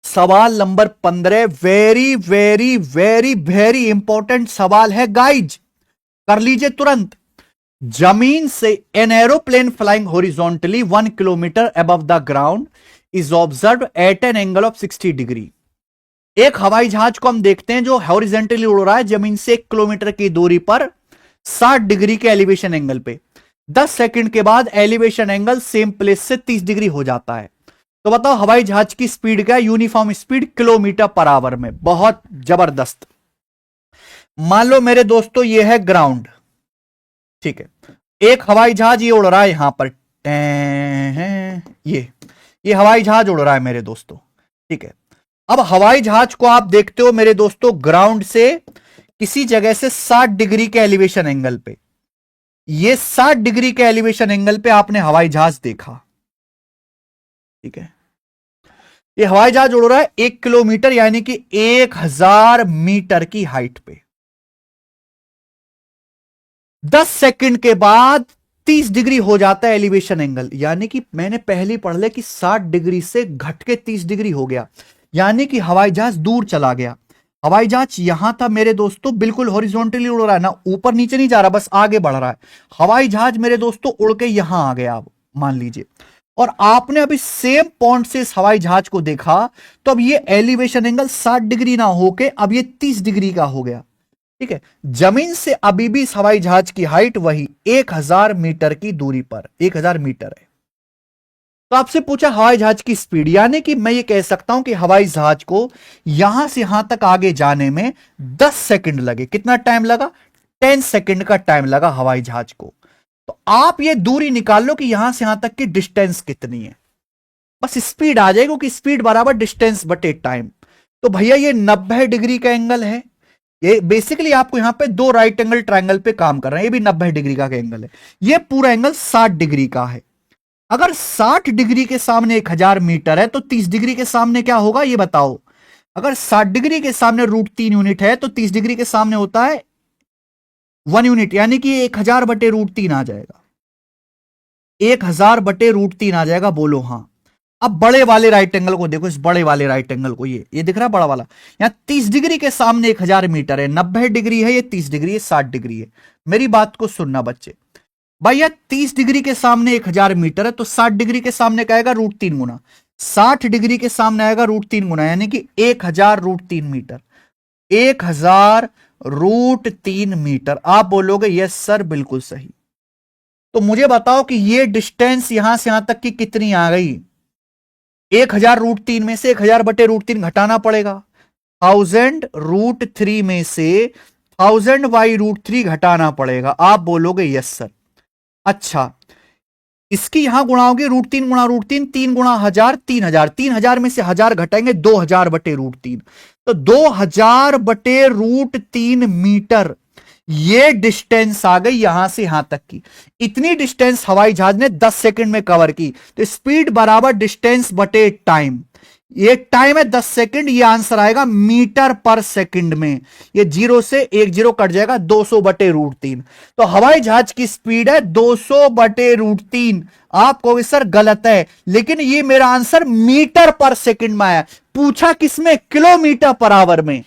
सवाल number 15 very very very very important सवाल है गाइज, कर लीजिए तुरंत। जमीन से an aeroplane flying horizontally 1 kilometre above the ground is observe eight an angle of 60 degree. एक हवाई जहाज को हम देखते हैं जो हॉरिजॉन्टली उड़ रहा है जमीन से 1 किलोमीटर की दूरी पर 60 डिग्री के एलिवेशन एंगल पे। 10 सेकंड के बाद एलिवेशन एंगल सेम प्लेस से 30 डिग्री हो जाता है। तो बताओ हवाई जहाज की स्पीड क्या है, यूनिफॉर्म स्पीड km/h में, बहुत जबरदस्त। मान लो मेरे दोस्तों ये है ग्राउंड, ठीक है, एक हवाई जहाज ये उड़ रहा है यहां पर, ये हवाई जहाज उड़ रहा है मेरे दोस्तों, ठीक है। अब हवाई जहाज को आप देखते हो मेरे दोस्तों ग्राउंड से किसी जगह से 60 डिग्री के एलिवेशन एंगल पे, ये 60 डिग्री के एलिवेशन एंगल पे आपने हवाई जहाज देखा, ठीक है। ये हवाई जहाज उड़ रहा है 1 किलोमीटर यानी कि 1000 मीटर की हाइट पे। 10 सेकंड के बाद 30 डिग्री हो जाता है एलिवेशन एंगल, यानी कि मैंने पहले पढ़ लिया कि 60 डिग्री से घट के 30 डिग्री हो गया, यानी कि हवाई जहाज दूर चला गया। हवाई जहाज यहां था मेरे दोस्तों, बिल्कुल हॉरिजॉन्टली उड़ रहा है ना, ऊपर नीचे नहीं जा रहा, बस आगे बढ़ रहा है। हवाई जहाज मेरे दोस्तों उड़ के यहां आ गया, अब मान लीजिए, और आपने अभी सेम पॉइंट से इस हवाई जहाज को देखा, तो अब ये एलिवेशन एंगल 60 डिग्री ना होके अब ये 30 डिग्री का हो गया, ठीक है। जमीन से अभी भी इस हवाई जहाज की हाइट वही 1000 मीटर की दूरी पर, 1000 मीटर है। तो आपसे पूछा हवाई जहाज की स्पीड, यानी कि मैं ये कह सकता हूं कि हवाई जहाज को यहां से यहां तक आगे जाने में 10 सेकंड लगे। कितना टाइम लगा, 10 सेकंड का टाइम लगा हवाई जहाज को। तो आप ये दूरी निकाल लो कि यहां से यहां तक की डिस्टेंस कितनी है, बस स्पीड आ जाएगी, क्योंकि स्पीड बराबर डिस्टेंस बटे टाइम। तो भैया ये 90 डिग्री का एंगल है, ये बेसिकली आपको यहां पे दो राइट एंगल ट्रायंगल पे काम कर रहे हैं, ये भी 90 डिग्री का एंगल है। ये पूरा एंगल 60 डिग्री का है। अगर 60 डिग्री के सामने 1000 मीटर है तो 30 डिग्री के सामने क्या होगा ये बताओ। अगर 60 डिग्री के सामने √3 यूनिट है तो 30 डिग्री के सामने होता है 1 यूनिट, यानी कि 1000 बटे √3 आ जाएगा, 1000 बटे √3 आ जाएगा, बोलो हाँ। अब बड़े वाले राइट एंगल को देखो, इस बड़े वाले राइट एंगल को, ये दिख रहा है बड़ा वाला, यहां 30 डिग्री के सामने 1000 मीटर है, 90 डिग्री है, ये 30 डिग्री है, 60 डिग्री है। मेरी बात को सुनना बच्चे, भैया 30 डिग्री के सामने 1000 मीटर है, तो 60 डिग्री के सामने क्या आएगा, √3 गुना, 60 डिग्री के सामने आएगा √3 गुना, यानी कि 1000 √3 मीटर, 1000 √3 मीटर। आप बोलोगे यस सर बिल्कुल सही। तो मुझे बताओ कि ये डिस्टेंस यहां से यहां तक की कितनी आ गई? 1000 √3 में से 1000/√3 घटाना पड़ेगा। 1000 √3 में से 1000/√3 घटाना पड़ेगा। आप बोलोगे यस सर। अच्छा, इसकी यहां गुणा होगी √3 × √3, 3 × 1000, 3000। 3000 में से 1000 घटाएंगे 2000/√3, तो 2000/√3 मीटर ये डिस्टेंस आ गई यहां से यहां तक की। इतनी डिस्टेंस हवाई जहाज ने 10 सेकंड में कवर की। तो स्पीड बराबर डिस्टेंस बटे टाइम। ये टाइम है 10 सेकंड, ये आंसर आएगा मीटर पर सेकंड में। ये 0 से 1 0 कट जाएगा, 200/√3। तो हवाई जहाज की स्पीड है 200/√3। आप कहोगे सर गलत है, लेकिन ये मेरा आंसर मीटर पर सेकंड में आया। पूछा किसमें? किलोमीटर पर आवर में।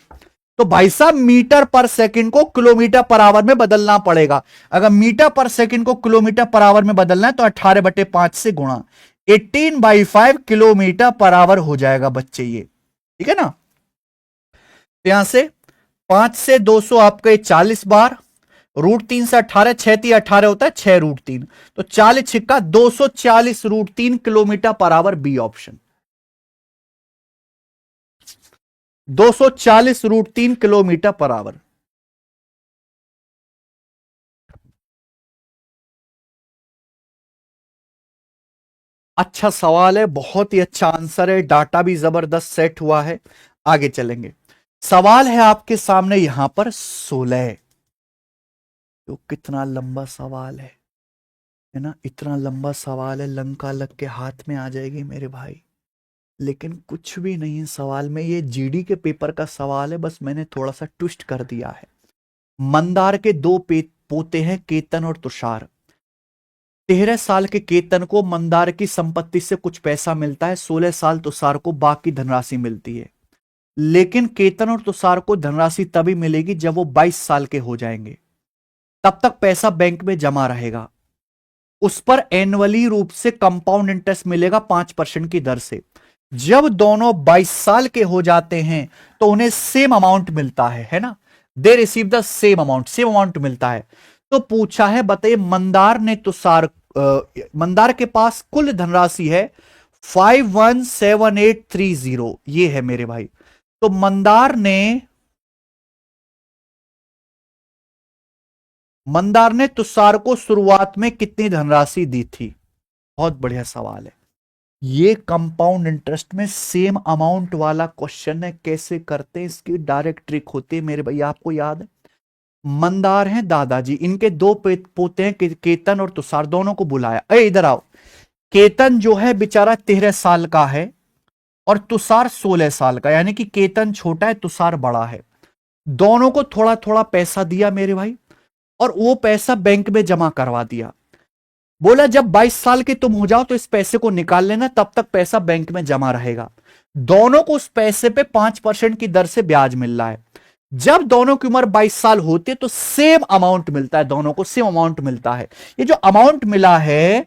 तो भाई साहब मीटर पर सेकंड को किलोमीटर पर आवर में बदलना पड़ेगा। अगर मीटर पर सेकंड को किलोमीटर पर आवर में बदलना है तो 18/5 से गुणा, 18/5 किलोमीटर पर आवर हो जाएगा बच्चे ये। ठीक है ना? तो यहां से 5 से 200 आपके 40 बार, √3 से 18, 6 3 18 होता है, 6 √3, तो 40 छिक्का 240 √3 kilometre per hour. B option 240 √3 kilometre per hour. अच्छा सवाल है, बहुत ही अच्छा आंसर है, डाटा भी जबरदस्त सेट हुआ है। आगे चलेंगे। सवाल है आपके सामने यहां पर 16। तो कितना लंबा सवाल है ना? इतना लंबा सवाल है, लंका लग के हाथ में आ जाएगी मेरे भाई। लेकिन कुछ भी नहीं है सवाल में। ये जीडी के पेपर का सवाल है, बस मैंने थोड़ा सा ट्विस्ट कर दिया है। मंदार के दो पोते हैं, केतन और तुषार। 13 साल के केतन को मंदार की संपत्ति से कुछ पैसा मिलता है, 16 साल तुषार को बाकी धनराशि मिलती है। लेकिन केतन और तुषार को धनराशि तभी मिलेगी जब वो 22 साल के हो जाएंगे। तब तक पैसा बैंक में जमा रहेगा, उस पर एनुअली रूप से कंपाउंड इंटरेस्ट मिलेगा 5% की दर से। जब दोनों 22 साल के हो जाते हैं तो उन्हें सेम अमाउंट मिलता है ना? They receive the same amount मिलता है। तो पूछा है, बताइए मंदार के पास कुल धनराशि है 517830, ये है मेरे भाई। तो मंदार ने तुषार को शुरुआत में कितनी धनराशि दी थी? बहुत बढ़िया सवाल है। ये कंपाउंड इंटरेस्ट में सेम अमाउंट वाला क्वेश्चन है। कैसे करते हैं इसकी डायरेक्ट ट्रिक होती है मेरे भैया, आपको याद है? मंदार हैं दादाजी, इनके दो पोते हैं केतन और तुषार, दोनों को बुलाया, अरे इधर आओ। केतन जो है बेचारा 13 साल का है और तुषार 16 साल का, यानी कि केतन छोटा है तुषार बड़ा है। दोनों को थोड़ा थोड़ा पैसा दिया मेरे भाई, और वो पैसा बैंक में जमा करवा दिया। बोला जब 22 साल के तुम हो जाओ तो इस पैसे को निकाल लेना, तब तक पैसा बैंक में जमा रहेगा। दोनों को उस पैसे पे 5% की दर से ब्याज मिल रहा है। जब दोनों की उम्र 22 साल होती है तो सेम अमाउंट मिलता है, दोनों को सेम अमाउंट मिलता है। ये जो अमाउंट मिला है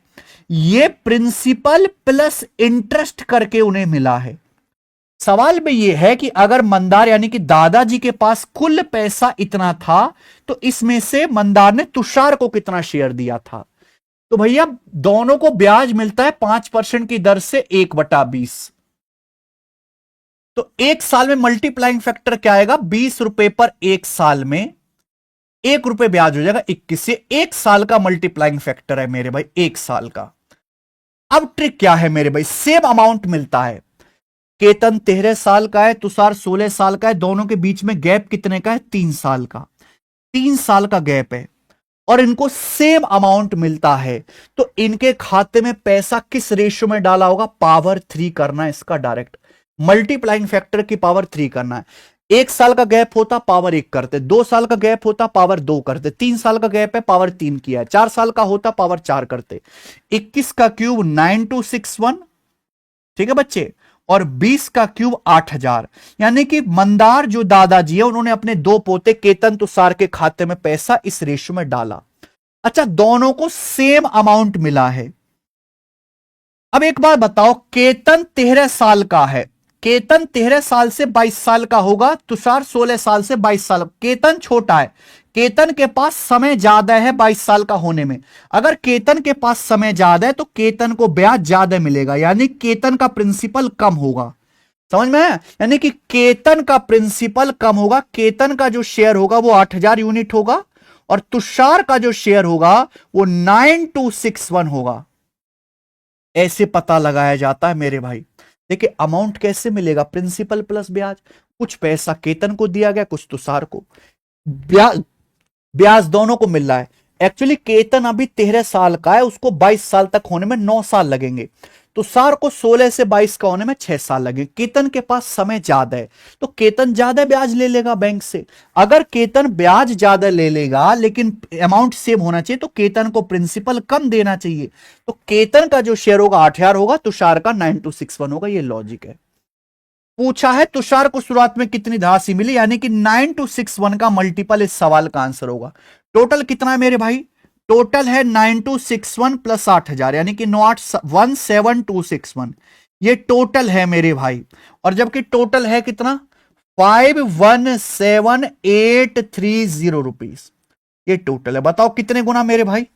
ये प्रिंसिपल प्लस इंटरेस्ट करके उन्हें मिला है। सवाल में यह है कि अगर मंदार यानी कि दादाजी के पास कुल पैसा इतना था तो इसमें से मंदार ने तुषार को कितना शेयर दिया था? तो भैया दोनों को ब्याज मिलता है 5% की दर से 1/20। तो एक साल में मल्टीप्लाइंग फैक्टर क्या आएगा? 20 रुपए पर एक साल में 1 रुपए ब्याज हो जाएगा 21 से। एक साल का मल्टीप्लाइंग फैक्टर है मेरे भाई, एक साल का। अब ट्रिक क्या है मेरे भाई? सेम अमाउंट मिलता है। केतन 13 साल का है, तुषार 16 साल का है, दोनों के बीच में गैप कितने का है? 3 साल का। 3 साल का गैप है और इनको सेम अमाउंट मिलता है, तो इनके खाते में पैसा किस रेशियो में डाला होगा? पावर 3 करना है इसका डायरेक्ट। मल्टीप्लाइंग फैक्टर की पावर 3 करना है। 1 साल का गैप होता पावर 1 करते, 2 साल का गैप होता पावर 2 करते, 3 साल का गैप है पावर 3 किया है, 4 साल का होता पावर 4 करते। 21 का क्यूब 9261, ठीक है बच्चे, और 20 का क्यूब 8000। यानी कि मंदार जो दादाजी है उन्होंने अपने दो पोते केतन तुषार के खाते में पैसा इस रेशियो में डाला। अच्छा, दोनों को सेम अमाउंट मिला है। अब एक बात बताओ, केतन 13 साल का है, केतन 13 साल से 22 साल का होगा, तुषार 16 साल से 22 साल। केतन छोटा है, केतन के पास समय ज्यादा है 22 साल का होने में। अगर केतन के पास समय ज्यादा है तो केतन को ब्याज ज्यादा मिलेगा, यानी केतन का प्रिंसिपल कम होगा। समझ में है? यानी कि केतन का प्रिंसिपल कम होगा। केतन का जो शेयर होगा वो 8000 यूनिट होगा और तुषार का जो शेयर होगा वो 9261 होगा। ऐसे पता लगाया जाता है मेरे भाई। देखिए अमाउंट कैसे मिलेगा, प्रिंसिपल प्लस ब्याज। कुछ पैसा केतन को दिया गया, कुछ तुषार को। ब्याज ब्याज दोनों को मिल रहा है। एक्चुअली केतन अभी 13 साल का है, उसको 22 साल तक होने में 9 साल लगेंगे। तुषार को 16 से 22 का होने में 6 साल लगेंगे। केतन के पास समय ज्यादा है तो केतन ज्यादा ब्याज ले लेगा बैंक से। अगर केतन ब्याज ज्यादा ले लेगा लेकिन अमाउंट सेम होना चाहिए तो केतन को प्रिंसिपल कम देना चाहिए। तो केतन का जो शेयर होगा 8000 होगा, तुषार का 9261 होगा। ये लॉजिक है। पूछा है तुषार को शुरुआत में कितनी धनराशि मिली, यानी कि 9261 का मल्टीपल इस सवाल का आंसर होगा। टोटल कितना है मेरे भाई? टोटल है 9261 प्लस 8000, यानी कि 17261। ये टोटल है मेरे भाई। और जबकि टोटल है कितना? 517830 रुपीस। ये टोटल है। बताओ कितने गुना मेरे भाई?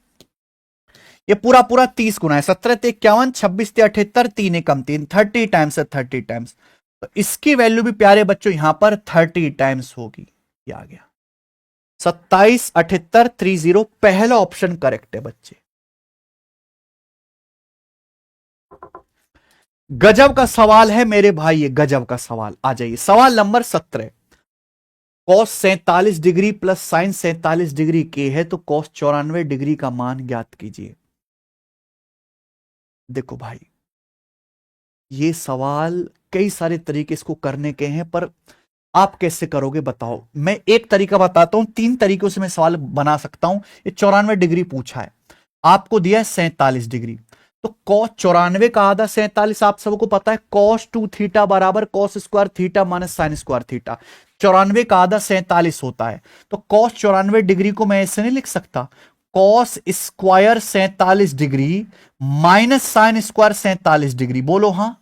ये पूरा पूरा 30 गुना है। 17 ते 51, 26 ते 78, 3 एकम 3, 30 टाइम्स है, 30 टाइम्स। तो इसकी वैल्यू भी प्यारे बच्चों यहां पर 30 टाइम्स होगी। ये आ गया 277830। पहला ऑप्शन करेक्ट है बच्चे। गजब का सवाल है मेरे भाई, ये गजब का सवाल। आ जाइए सवाल number 17। Cos 47 degree plus sine 47 degree के है तो कॉस 94 डिग्री का मान ज्ञात कीजिए। देखो भाई ये सवाल कई सारे तरीके इसको करने के हैं, पर आप कैसे करोगे बताओ। मैं एक तरीका बताता हूं, 3 तरीकों से मैं सवाल बना सकता हूं। ये 94 डिग्री पूछा है, आपको दिया है 47 डिग्री, तो कॉस 94 का आधा 47 आप सबको पता है। कॉस 2 थीटा बराबर cos square theta minus sine square theta. 94 का आधा 47 होता है, तो कॉस 94 डिग्री को मैं ऐसे नहीं लिख सकता। Cos square 47 degree minus sine square 47 degree. बोलो हां।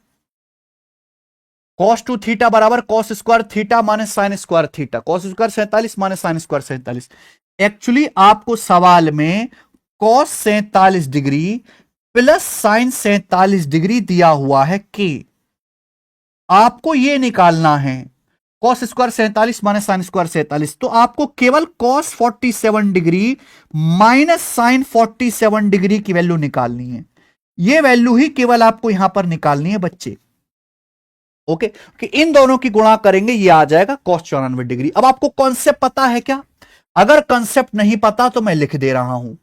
कॉस 2 थीटा बराबर cos square theta minus sine square theta. Cos square 47 minus sine square 47। Actually आपको सवाल में cos 47 degree plus sine 47 degree दिया हुआ है कि आपको यह निकालना है cos square 47 minus sine square 47। तो आपको केवल cos 47 degree minus sine 47 degree की वैल्यू निकालनी है। यह वैल्यू ही केवल आपको यहां पर निकालनी है बच्चे। ओके कि इन दोनों की गुणा करेंगे, ये आ जाएगा कॉस 94 डिग्री। अब आपको कॉन्सेप्ट पता है क्या? अगर कॉन्सेप्ट नहीं पता तो मैं लिख दे रहा हूं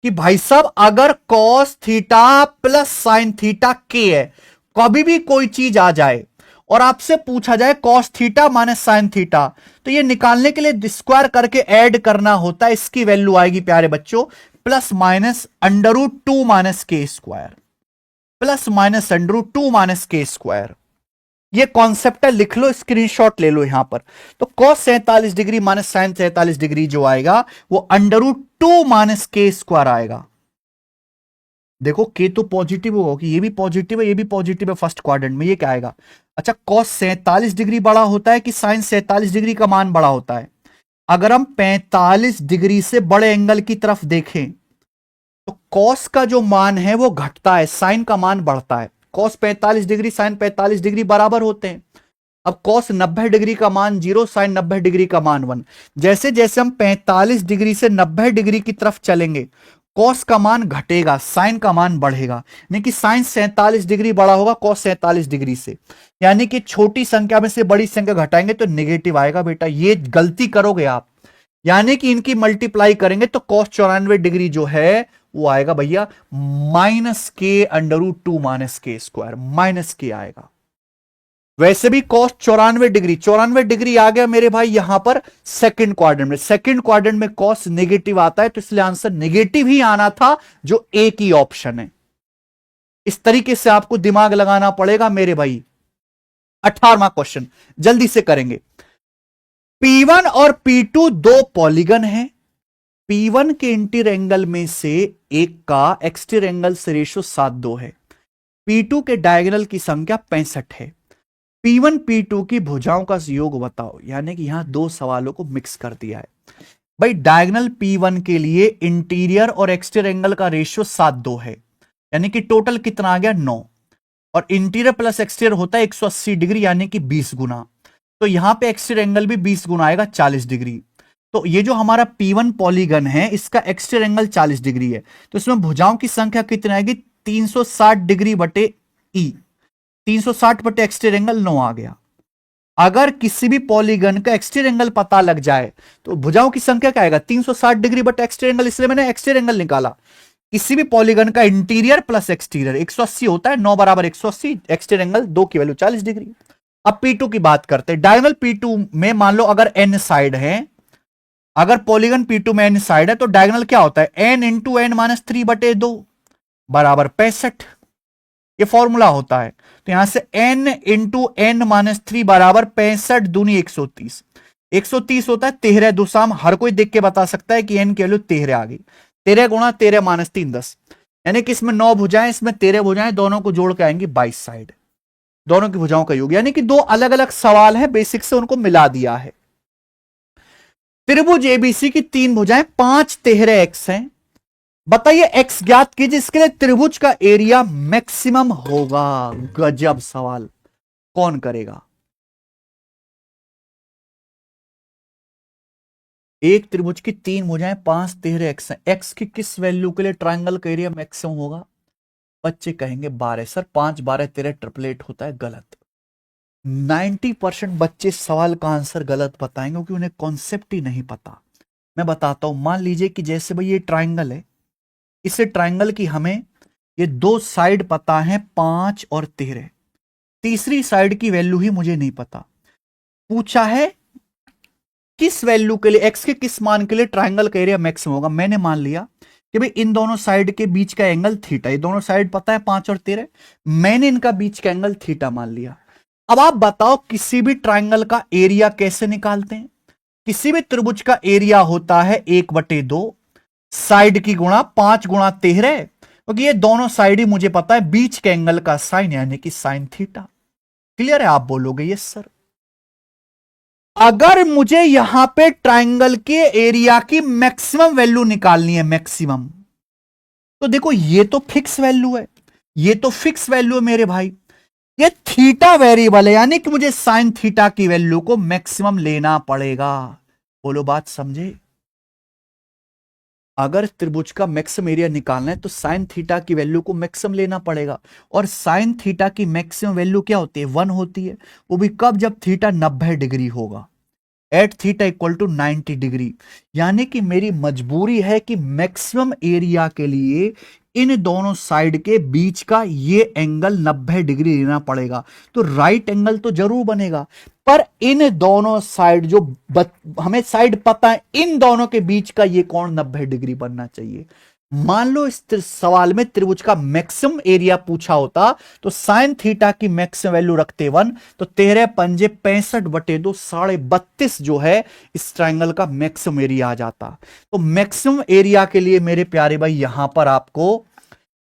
कि भाई साहब अगर cos theta plus sine theta के है, कभी भी कोई चीज आ जाए और आपसे पूछा जाए cos theta minus sine theta, तो ये निकालने के लिए स्क्वायर करके ऐड करना होता है। इसकी वैल्यू आएगी प्यारे बच्चों plus minus √2 minus K square, plus minus √2 minus K square. ये कॉन्सेप्ट है, लिख लो, स्क्रीनशॉट ले लो यहां पर। तो cos 47 degree minus sine 47 degree जो आएगा वो √2 माइनस के स्क्वायर आएगा। देखो के तो पॉजिटिव होगा कि ये भी पॉजिटिव है, ये भी पॉजिटिव है फर्स्ट क्वाड्रेंट में। ये क्या आएगा? अच्छा कॉस 47 डिग्री बड़ा होता है कि साइन 47 डिग्री का मान बड़ा होता है? अगर हम 45 डिग्री से बड़े एंगल की तरफ देखें तो कॉस का जो मान है वो घटता है, साइन का मान बढ़ता है। कॉस 45 डिग्री साइन 45 डिग्री बराबर होते हैं। अब कॉस 90 डिग्री का मान 0, साइन 90 डिग्री का मान 1। जैसे जैसे हम 45 डिग्री से 90 डिग्री की तरफ चलेंगे कॉस का मान घटेगा, साइन का मान बढ़ेगा। यानी कि साइन 47 डिग्री बड़ा होगा कॉस 47 डिग्री से, यानी कि छोटी संख्या में से बड़ी संख्या घटाएंगे तो नेगेटिव आएगा। बेटा ये गलती करोगे आप, यानी कि इनकी मल्टीप्लाई करेंगे तो कॉस 94 डिग्री जो है वो आएगा भैया माइनस के √2 माइनस के स्क्वायर, माइनस के आएगा। वैसे भी कॉस 94 डिग्री आ गया मेरे भाई यहां पर सेकंड क्वाड्रेंट में। सेकंड क्वाड्रेंट में कॉस नेगेटिव आता है तो इसलिए आंसर नेगेटिव ही आना था, जो एक ही ऑप्शन है। इस तरीके से आपको दिमाग लगाना पड़ेगा मेरे भाई। 18वां क्वेश्चन जल्दी से करेंगे। P1 और P2 दो पॉलीगन हैं। P1 के इंटीरियर एंगल में से एक का एक्सटीरियर एंगल से रेशो 7:2 है। P2 के डायगोनल की संख्या 65 है। P1 P2 की भुजाओं का योग बताओ, यानी कि यहां दो सवालों को मिक्स कर दिया है भाई। डायगोनल P1 के लिए इंटीरियर और एक्सटीरियर एंगल का रेशियो 7:2 है, यानी कि टोटल कितना आ गया 9, और इंटीरियर प्लस एक्सटीरियर होता है 180 डिग्री, यानी कि 20 गुना। तो यहां पे एक्सटीरियर एंगल भी 20 गुना आएगा, 40 डिग्री। तो ये जो हमारा P1 पॉलीगन है इसका एक्सटीरियर एंगल 40 डिग्री है, तो इसमें भुजाओं की संख्या कितनी आएगी 360 डिग्री बटे ई, 360 बटे एक्सटीरियर एंगल 9 आ गया। अगर किसी भी पॉलीगन का एक्सटीरियर एंगल पता लग जाए तो भुजाओं की संख्या क्या आएगा 360 डिग्री बटे एक्सटीरियर एंगल, इसलिए मैंने एक्सटीरियर एंगल निकाला। किसी भी पॉलीगन का इंटीरियर प्लस एक्सटीरियर 180 होता है, 9 बराबर 180, एक्सटीरियर एंगल 2 की वैल्यू 40 डिग्री। अब P2 की बात करते हैं। डायगोनल P2 में मान लो अगर n साइड है, अगर पॉलीगन P2 में n साइड है तो डायगोनल क्या होता है n इंटू n माइनस 3 बटे 2 बराबर 65, ये फॉर्मूला होता है। तो यहां से n इंटू n माइनस 3 बराबर 65 दूनी 130, 130 होता है 13 दूसाम, हर कोई देख के बता सकता है कि n की वैल्यू 13 आ गई। 13 गुणा 13 माइनस 3 10, यानी कि इसमें 9 भुजाएं इसमें 13 भुजाएं, दोनों को जोड़ के आएंगी 22 साइड, दोनों की भुजाओं का योग। यानी कि दो अलग अलग सवाल है, बेसिक से उनको मिला दिया है। त्रिभुज एबीसी की 3 भुजाएं 5 13 x हैं, बताइए x ज्ञात कीजिए, इसके लिए त्रिभुज का एरिया मैक्सिमम होगा। गजब सवाल, कौन करेगा? एक त्रिभुज की 3 भुजाएं 5 13 x हैं, x की किस वैल्यू के लिए ट्रायंगल का एरिया मैक्सिमम होगा? बच्चे कहेंगे 12। सर 5 12 13 ट्रिपलेट होता है, गलत। 90% बच्चे सवाल का आंसर गलत बताएंगे क्योंकि उन्हें कॉन्सेप्ट ही नहीं पता। मैं बताता हूं, मान लीजिए कि जैसे भाई ये ट्रायंगल है, इस ट्रायंगल की हमें ये दो साइड पता है 5 और 13, तीसरी साइड की वैल्यू ही मुझे नहीं पता। पूछा है किस वैल्यू के लिए, x के किस मान के लिए ट्रायंगल का एरिया मैक्सिमम होगा। मैंने मान लिया कि भाई इन दोनों साइड के बीच का एंगल थीटा, ये दोनों साइड पता है 5 और 13, मैंने इनका बीच का एंगल थीटा मान लिया। अब आप बताओ किसी भी ट्रायंगल का एरिया कैसे निकालते हैं? किसी भी त्रिभुज का एरिया होता है 1/2 साइड की गुणा 5 गुणा 13, क्योंकि ये दोनों साइड ही मुझे पता है, बीच के एंगल का साइन यानी कि साइन थीटा। क्लियर है? आप बोलोगे यस सर। अगर मुझे यहां पे ट्रायंगल के एरिया की मैक्सिमम वैल्यू निकालनी है, मैक्सिमम, तो देखो ये तो फिक्स वैल्यू है, ये तो फिक्स वैल्यू है मेरे भाई, ये थीटा वेरिएबल है, यानी कि मुझे साइन थीटा की वैल्यू को मैक्सिमम लेना पड़ेगा। बोलो बात समझे? अगर त्रिभुज का मैक्सिमम एरिया निकालना है तो साइन थीटा की वैल्यू को मैक्सिमम लेना पड़ेगा, और साइन थीटा की मैक्सिमम वैल्यू क्या होती है 1 होती है, वो भी कब? जब थीटा 90 डिग्री होगा, at theta equal to 90 degree. यानी कि मेरी मजबूरी है कि मैक्सिमम एरिया के लिए इन दोनों साइड के बीच का ये एंगल 90 डिग्री लेना पड़ेगा। तो राइट एंगल तो जरूर बनेगा, पर इन दोनों साइड जो हमें साइड पता है, इन दोनों के बीच का ये कोण 90 डिग्री बनना चाहिए। मान लो इस सवाल में त्रिभुज का मैक्सिमम एरिया पूछा होता तो साइन थीटा की मैक्सिमम वैल्यू रखते 1, तो 13 पंजे 65/2 32 जो है इस ट्रायंगल का मैक्सिमम एरिया आ जाता। तो मैक्सिमम एरिया के लिए मेरे प्यारे भाई यहां पर आपको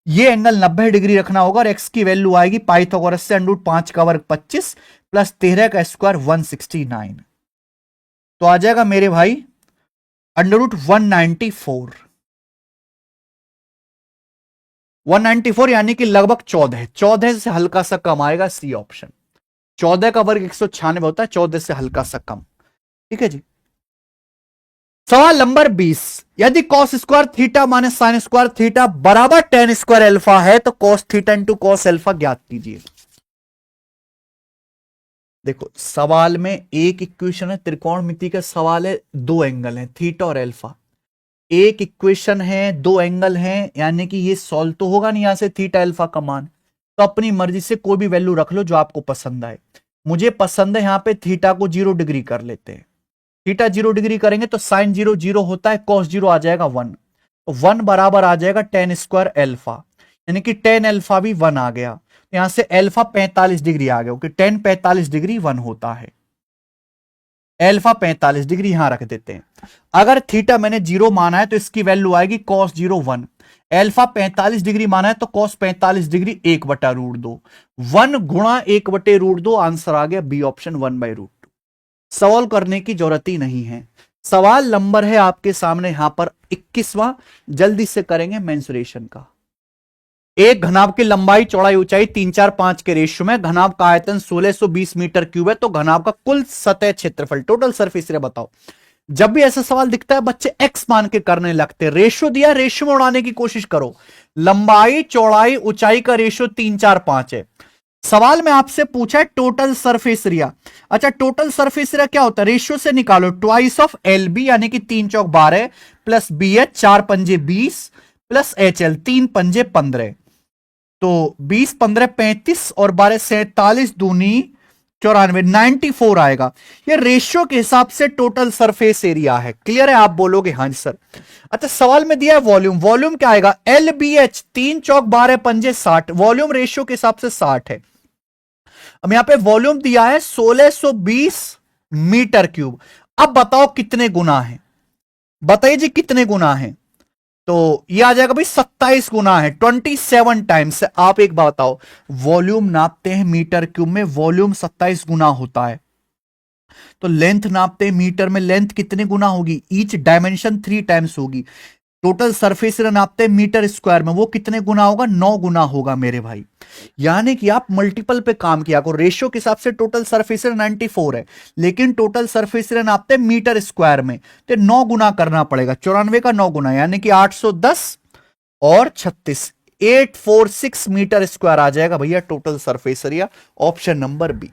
ये एंगल 90 डिग्री रखना होगा, और एक्स की वैल्यू आएगी पाइथागोरस से √5 का वर्ग 25 प्लस 13 का स्क्वायर 169, तो आ जाएगा मेरे भाई √194, 194 यानी कि लगभग 14 से हल्का सा कम आएगा, सी ऑप्शन। 14 का वर्ग 196 होता है, 14 से हल्का सा कम। ठीक है जी। सवाल नंबर 20, यदि cos square theta minus sine square theta बराबर tan स्क्वायर अल्फा है तो cos theta into cos alpha ज्ञात कीजिए। देखो सवाल में एक इक्वेशन है, त्रिकोणमिति का सवाल है, दो एंगल है थीटा और अल्फा, एक इक्वेशन है दो एंगल हैं, यानी कि ये सॉल्व तो होगा नहीं, यहां से थीटा अल्फा का मान, तो अपनी मर्जी से कोई भी वैल्यू रख लो जो आपको पसंद आए। मुझे पसंद है यहां पे थीटा को 0 डिग्री कर लेते हैं, थीटा 0 डिग्री करेंगे तो साइन 0 0 होता है, कॉस 0 आ जाएगा 1, तो 1 बराबर आ जाएगा tan स्क्वायर अल्फा, यानी कि tan अल्फा भी 1 आ गया, तो यहां से अल्फा 45 डिग्री आ गया, क्योंकि tan 45 डिग्री 1 होता है, अल्फा 45 डिग्री यहां रख देते हैं। अगर थीटा मैंने 0 माना है तो इसकी वैल्यू आएगी cos 0 1। एल्फा 45 डिग्री माना है तो cos 45 डिग्री 1/√2। 1 गुणा 1/√2 आंसर आ गया बी ऑप्शन 1/√2। सवाल करने की जरूरत ही नहीं है। सवाल नंबर है आपके सामने यहां पर 21वां, जल्दी से करेंगे मेंसुरेशन का। एक घनाभ की लंबाई चौड़ाई ऊंचाई 3 4 5 के रेशियो में, घनाभ का आयतन 1620 मीटर क्यूब है, तो घनाभ का कुल सतह क्षेत्रफल टोटल सरफेस एरिया बताओ। जब भी ऐसा सवाल दिखता है बच्चे एक्स मान के करने लगते हैं। रेशियो दिया, रेशियो में उड़ाने की कोशिश करो। लंबाई चौड़ाई ऊंचाई का रेशियो 3 4 5 है। सवाल में आपसे पूछा है टोटल सरफेस एरिया। अच्छा, टोटल सरफेस एरिया क्या होता है? रेशियो से निकालो, ट्वाइस ऑफ एल बी यानी कि 3 चौक 12 प्लस बी एच 4 पंजे 20 प्लस एच एल 3 पंजे 15, तो 20 15 35 और 12 47 दूनी 94, 94 आएगा। ये रेशियो के हिसाब से टोटल सरफेस एरिया है। क्लियर है? आप बोलोगे हाँ जी सर। अच्छा, सवाल में दिया है वॉल्यूम। वॉल्यूम क्या आएगा? एल बी एच 3 चौक 12 पंजे 60, वॉल्यूम रेशियो के हिसाब से 60 है। अब यहां पे वॉल्यूम दिया है 1620 मीटर क्यूब। अब बताओ कितने गुना है? बताइए जी कितने गुना है? तो ये आ जाएगा भाई 27 गुना है, 27 टाइम्स। आप एक बात बताओ, वॉल्यूम नापते हैं मीटर क्यूब में, वॉल्यूम 27 गुना होता है। तो लेंथ नापते हैं मीटर में, लेंथ कितने गुना होगी? ईच डायमेंशन 3 टाइम्स होगी। टोटल सरफेस एरिया नापते हैं मीटर स्क्वायर में, वो कितने गुना होगा? 9 गुना होगा मेरे भाई। यानी कि आप मल्टीपल पे काम किया करो। रेशियो के हिसाब से टोटल सरफेस एरिया 94 है, लेकिन टोटल सरफेस एरिया नापते हैं मीटर स्क्वायर में, तो 9 गुना करना पड़ेगा। 94 का 9 गुना यानी कि 810 और 36, 846 मीटर स्क्वायर आ जाएगा भैया total surface area. Option number B.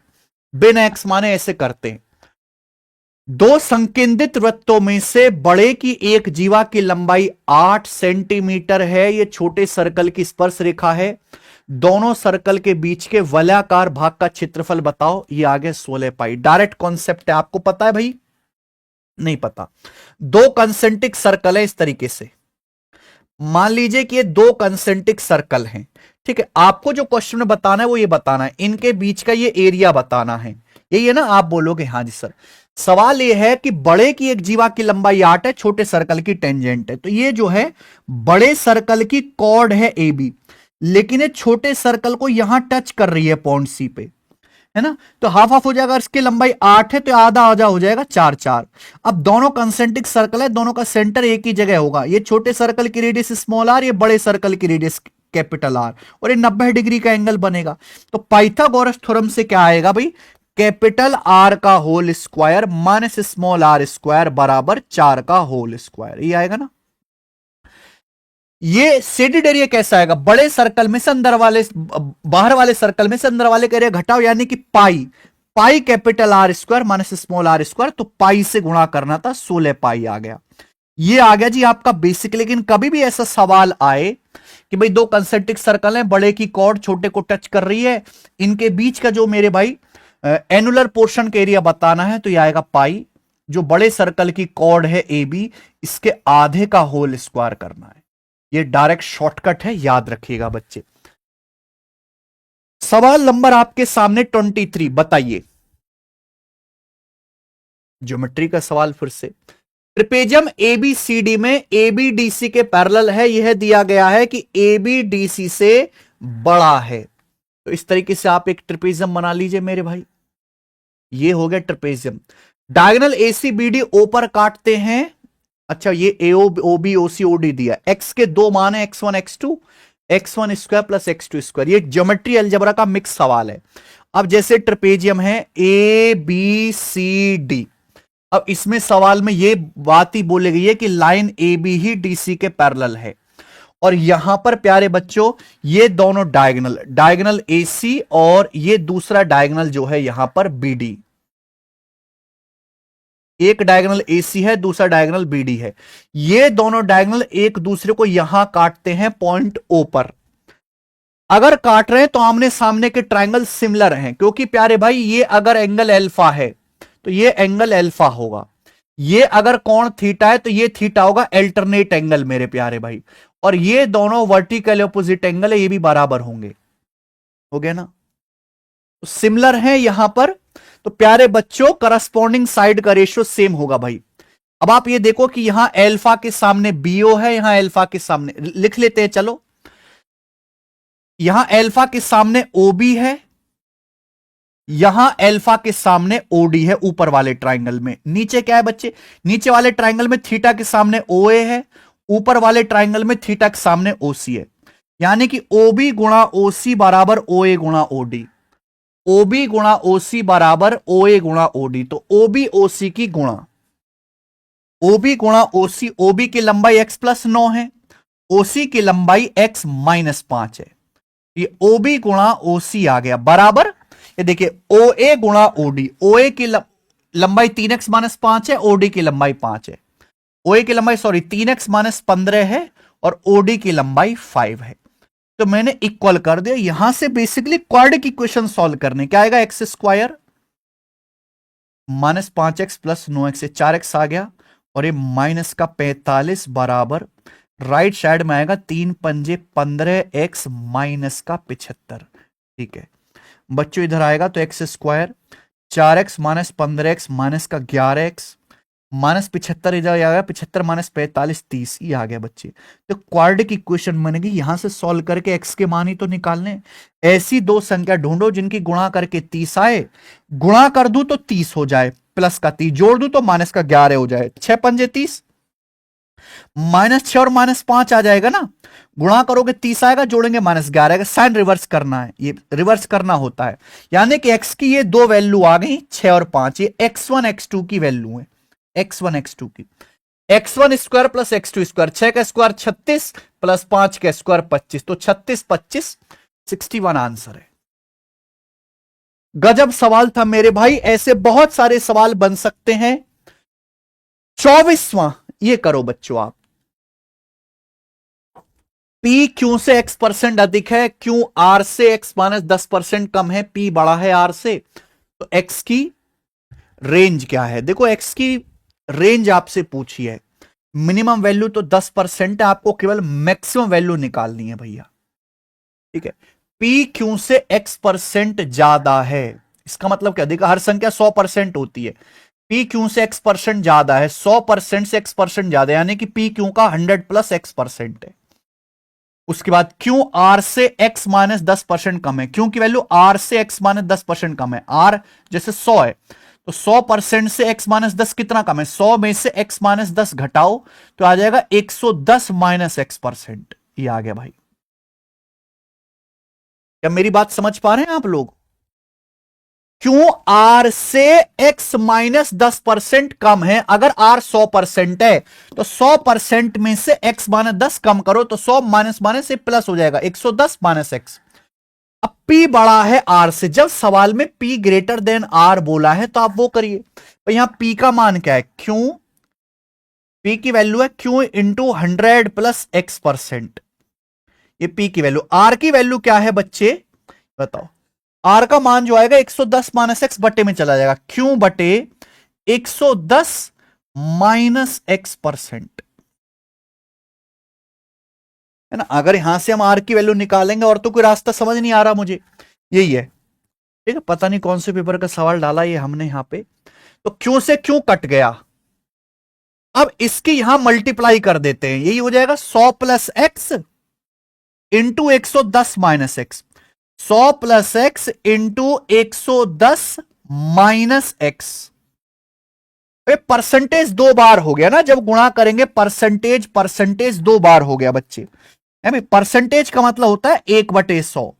बिना एक्स माने ऐसे करते हैं। दो संकेंद्रित वृत्तों में से बड़े की एक जीवा की लंबाई 8 सेंटीमीटर है। यह छोटे सर्कल की स्पर्श रेखा है। दोनों सर्कल के बीच के वलयाकार भाग का क्षेत्रफल बताओ। ये आगे 16 पाई। डायरेक्ट कॉन्सेप्ट है, आपको पता है भाई? नहीं पता। दो कंसेंट्रिक सर्कल है इस तरीके से। मान लीजिए कि ये दो कंसेंट्रिक सर्कल हैं, ठीक है। आपको जो क्वेश्चन में बताना है वो ये बताना है, इनके बीच का ये एरिया बताना है। यही है ना? आप बोलोगे हाँ जी सर। सवाल ये है कि बड़े की एक जीवा की लंबाई 8 है, छोटे सर्कल की टेंजेंट है। तो ये जो है बड़े सर्कल की कॉर्ड है ए बी, लेकिन ये छोटे सर्कल को यहां टच कर रही है पॉइंट सी पे, है ना? तो हाफ हाफ हो जाएगा। इसकी लंबाई 8 है तो आधा आधा हो जाएगा 4 4। अब दोनों कंसेंट्रिक सर्कल है, दोनों का सेंटर एक ही जगह होगा। ये छोटे सर्कल की रेडियस स्मॉल आर, ये बड़े सर्कल की रेडियस कैपिटल आर, और ये 90 डिग्री का एंगल बनेगा। तो पाइथागोरस थ्योरम से क्या आएगा भाई? कैपिटल आर का whole square minus small R square बराबर 4 का होल स्क्वायर। ये आएगा ना? ये शेडेड एरिया कैसा आएगा? बड़े सर्कल में से अंदर वाले, बाहर वाले सर्कल में से अंदर वाले का एरिया घटाओ, यानी कि pi. Pi capital R square minus small R square, तो पाई से गुणा करना था, 16 पाई आ गया। ये आ गया जी आपका बेसिक। लेकिन कभी भी ऐसा सवाल आए कि भाई दो कंसेंट्रिक सर्कल हैं, बड़े की कॉर्ड छोटे को टच कर रही है, इनके बीच का जो मेरे भाई एनुलर पोर्शन का एरिया बताना है, तो ये आएगा पाई। जो बड़े सर्कल की कॉर्ड है ए बी, इसके आधे का होल स्क्वायर करना है। ये डायरेक्ट शॉर्टकट है, याद रखिएगा बच्चे। सवाल नंबर आपके सामने 23, बताइए। ज्योमेट्री का सवाल फिर से। ट्रिपेजियम एबीसीडी में एबीडीसी के पैरेलल है। यह दिया गया है कि एबीडीसी से बड़ा है। तो इस तरीके से आप एक ट्रिपेजियम बना लीजिए मेरे भाई। ये हो गया ट्रिपेजियम। डायगोनल एसीबीडी ओ पर काटते हैं। अच्छा, ये एओ ओबी ओसी ओडी दिया। एक्स के दो मान है, x1 x2, x1 square plus x2 square. ये ज्योमेट्री अलजेब्रा का मिक्स सवाल है। अब जैसे ट्रेपेजियम है ए बी सी डी, अब इसमें सवाल में ये बात ही बोली गई है कि लाइन ए बी ही डीसी के पैरेलल है। और यहां पर प्यारे बच्चों ये दोनों डायगोनल, डायगोनल एसी और ये दूसरा डायगोनल जो है यहां पर बीडी, एक डायगोनल एसी है, दूसरा डायगोनल बीडी है। ये दोनों डायगोनल एक दूसरे को यहां काटते हैं पॉइंट ओ पर। अगर काट रहे हैं तो आमने सामने के ट्रायंगल सिमिलर हैं, क्योंकि प्यारे भाई ये अगर एंगल अल्फा है तो ये एंगल अल्फा होगा, ये अगर कोण थीटा है तो ये थीटा होगा। अल्टरनेट एंगल मेरे प्यारे भाई। और ये दोनों वर्टिकल ऑपोजिट एंगल है, ये भी बराबर होंगे। हो गया ना? तो सिमिलर है यहां पर। तो प्यारे बच्चों करस्पॉन्डिंग साइड का रेशियो सेम होगा भाई। अब आप ये देखो कि यहां एल्फा के सामने बीओ है, यहां एल्फा के सामने लिख लेते हैं, चलो यहां एल्फा के सामने ओबी है, यहां एल्फा के सामने ओडी है ऊपर वाले ट्राइंगल में। नीचे क्या है बच्चे, नीचे वाले ट्राइंगल में थीटा के सामने ओए है, ऊपर वाले ट्राइंगल में थीटा के सामने ओसी है। यानी कि ओबी गुणा ओसी बराबर ओए गुणा ओडी, ओबी गुणा ओसी बराबर ओए गुणा ओडी। तो ओबी ओसी की गुणा, ओबी गुणा ओसी, ओबी की लंबाई x प्लस 9 है, ओसी की लंबाई x माइनस 5 है। ये ओबी गुणा ओसी आ गया बराबर, ये देखिए ओ ए गुणा ओडी, ओ ए की लंबाई 3x माइनस 5 है, ओडी की लंबाई 5 है, ओ ए की लंबाई सॉरी 3x माइनस 15 है और ओडी की लंबाई 5 है। तो मैंने इक्वल कर दिया। यहां से बेसिकली क्वाड्रेटिक इक्वेशन सॉल्व करने, क्या आएगा, x square minus 5x plus 9x से 4x आ गया और ये माइनस का 45 बराबर राइट साइड में आएगा 3 पंजे 15x माइनस का 75। ठीक है बच्चों, इधर आएगा तो x square 4x minus 15x minus का 11x माइनस 75, इधर आ गया 75 माइनस 45 30, ये आ गया बच्चे। तो क्वाड्रेटिक इक्वेशन बनेगी। यहां से सॉल्व करके एक्स के मान ही तो निकालने। ऐसी दो संख्या ढूंढो जिनकी गुणा करके 30 आए, गुणा कर दूं तो 30 हो जाए, प्लस का 30 जोड़ दूं तो माइनस का 11 हो जाए, 6 पंजे 30, माइनस 6 और माइनस 5 आ जाएगा ना, गुणा करोगे 30 आएगा, जोड़ेंगे माइनस 11 आएगा। साइन रिवर्स करना है, ये रिवर्स करना होता है। यानी कि x की ये दो वैल्यू आ गई 6 और 5, ये x1 x2 की वैल्यू है, x1 x2 की। x1 square plus x2 square, 6 का स्क्वायर 36 प्लस 5 का स्क्वायर 25, तो 36 25 61 आंसर है। गजब सवाल था मेरे भाई, ऐसे बहुत सारे सवाल बन सकते हैं। 24वां ये करो बच्चों आप, P क्यू से x% अधिक है, क्यू R से x माइनस 10% कम है, P बड़ा है R से, तो x की रेंज क्या है। देखो x की रेंज आपसे पूछी है, मिनिमम वैल्यू तो 10% है, आपको केवल मैक्सिमम वैल्यू निकालनी है भैया। ठीक है, P क्यू से x% ज्यादा है, इसका मतलब क्या, देखो हर संख्या 100% होती है, P क्यू से x% ज्यादा है, 100% से x% ज्यादा, यानी कि P क्यू का 100 प्लस x% है। उसके बाद क्यू आर से x माइनस 10% कम है, क्यों की वैल्यू r से x माइनस 10% कम है, r जैसे 100 है तो 100% से x माइनस 10 कितना कम है, 100 में से x माइनस 10 घटाओ तो आ जाएगा 110 माइनस x%। ये आ गया भाई। क्या मेरी बात समझ पा रहे हैं आप लोग। क्यों आर से x माइनस 10% कम है, अगर r 100% है तो 100% में से x माइनस 10 कम करो तो 100 माइनस माइनस से प्लस हो जाएगा 110 माइनस x। अब p बड़ा है r से, जब सवाल में p ग्रेटर देन r बोला है तो आप वो करिए। तो यहां p का मान क्या है, क्यों p की वैल्यू है क्यों इंटू 100 प्लस x%, ये p की वैल्यू। r की वैल्यू क्या है बच्चे बताओ, आर का मान जो आएगा 110 माइनस एक्स बटे में चला जाएगा, क्यों बटे 110 माइनस x%, है ना। अगर यहां से हम आर की वैल्यू निकालेंगे और तो कोई रास्ता समझ नहीं आ रहा मुझे, यही है। ठीक है, पता नहीं कौन से पेपर का सवाल डाला ये हमने यहां पे। तो क्यों से क्यों कट गया, अब इसकी यहां मल्टीप्लाई कर देते हैं, यही हो जाएगा 100 plus x into 110 minus x, 100 plus x into 110 minus x. Percentage दो बार हो गया ना, जब गुणा करेंगे परसेंटेज परसेंटेज दो बार हो गया बच्चे। परसेंटेज का मतलब होता है 1/100,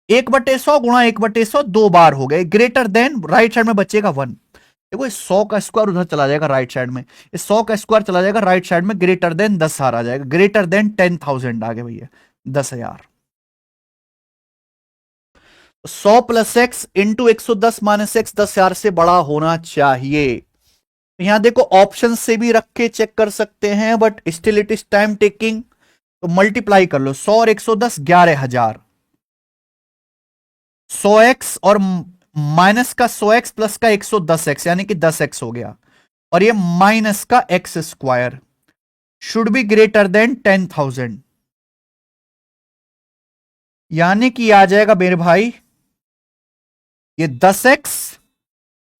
1/100 गुणा 1/100 दो बार हो गए, ग्रेटर देन राइट साइड में बचेगा 1। देखो 100 का स्क्वायर उधर चला जाएगा राइट साइड में, 100 का स्क्वायर चला जाएगा राइट साइड में, ग्रेटर देन 10,000 आ जाएगा, ग्रेटर देन 10,000 आ गया भैया, 10,000। 100 plus x into 110 minus x 10,000 से बड़ा होना चाहिए। यहां देखो ऑप्शन से भी रख के चेक कर सकते हैं, but still it is time taking. तो मल्टीप्लाई कर लो, 100 और 110 11,000, 100x और माइनस का 100x प्लस का 110x यानी कि 10x हो गया, और ये माइनस का x square should be greater than 10,000, यानी कि आ जाएगा मेरे भाई ये 10x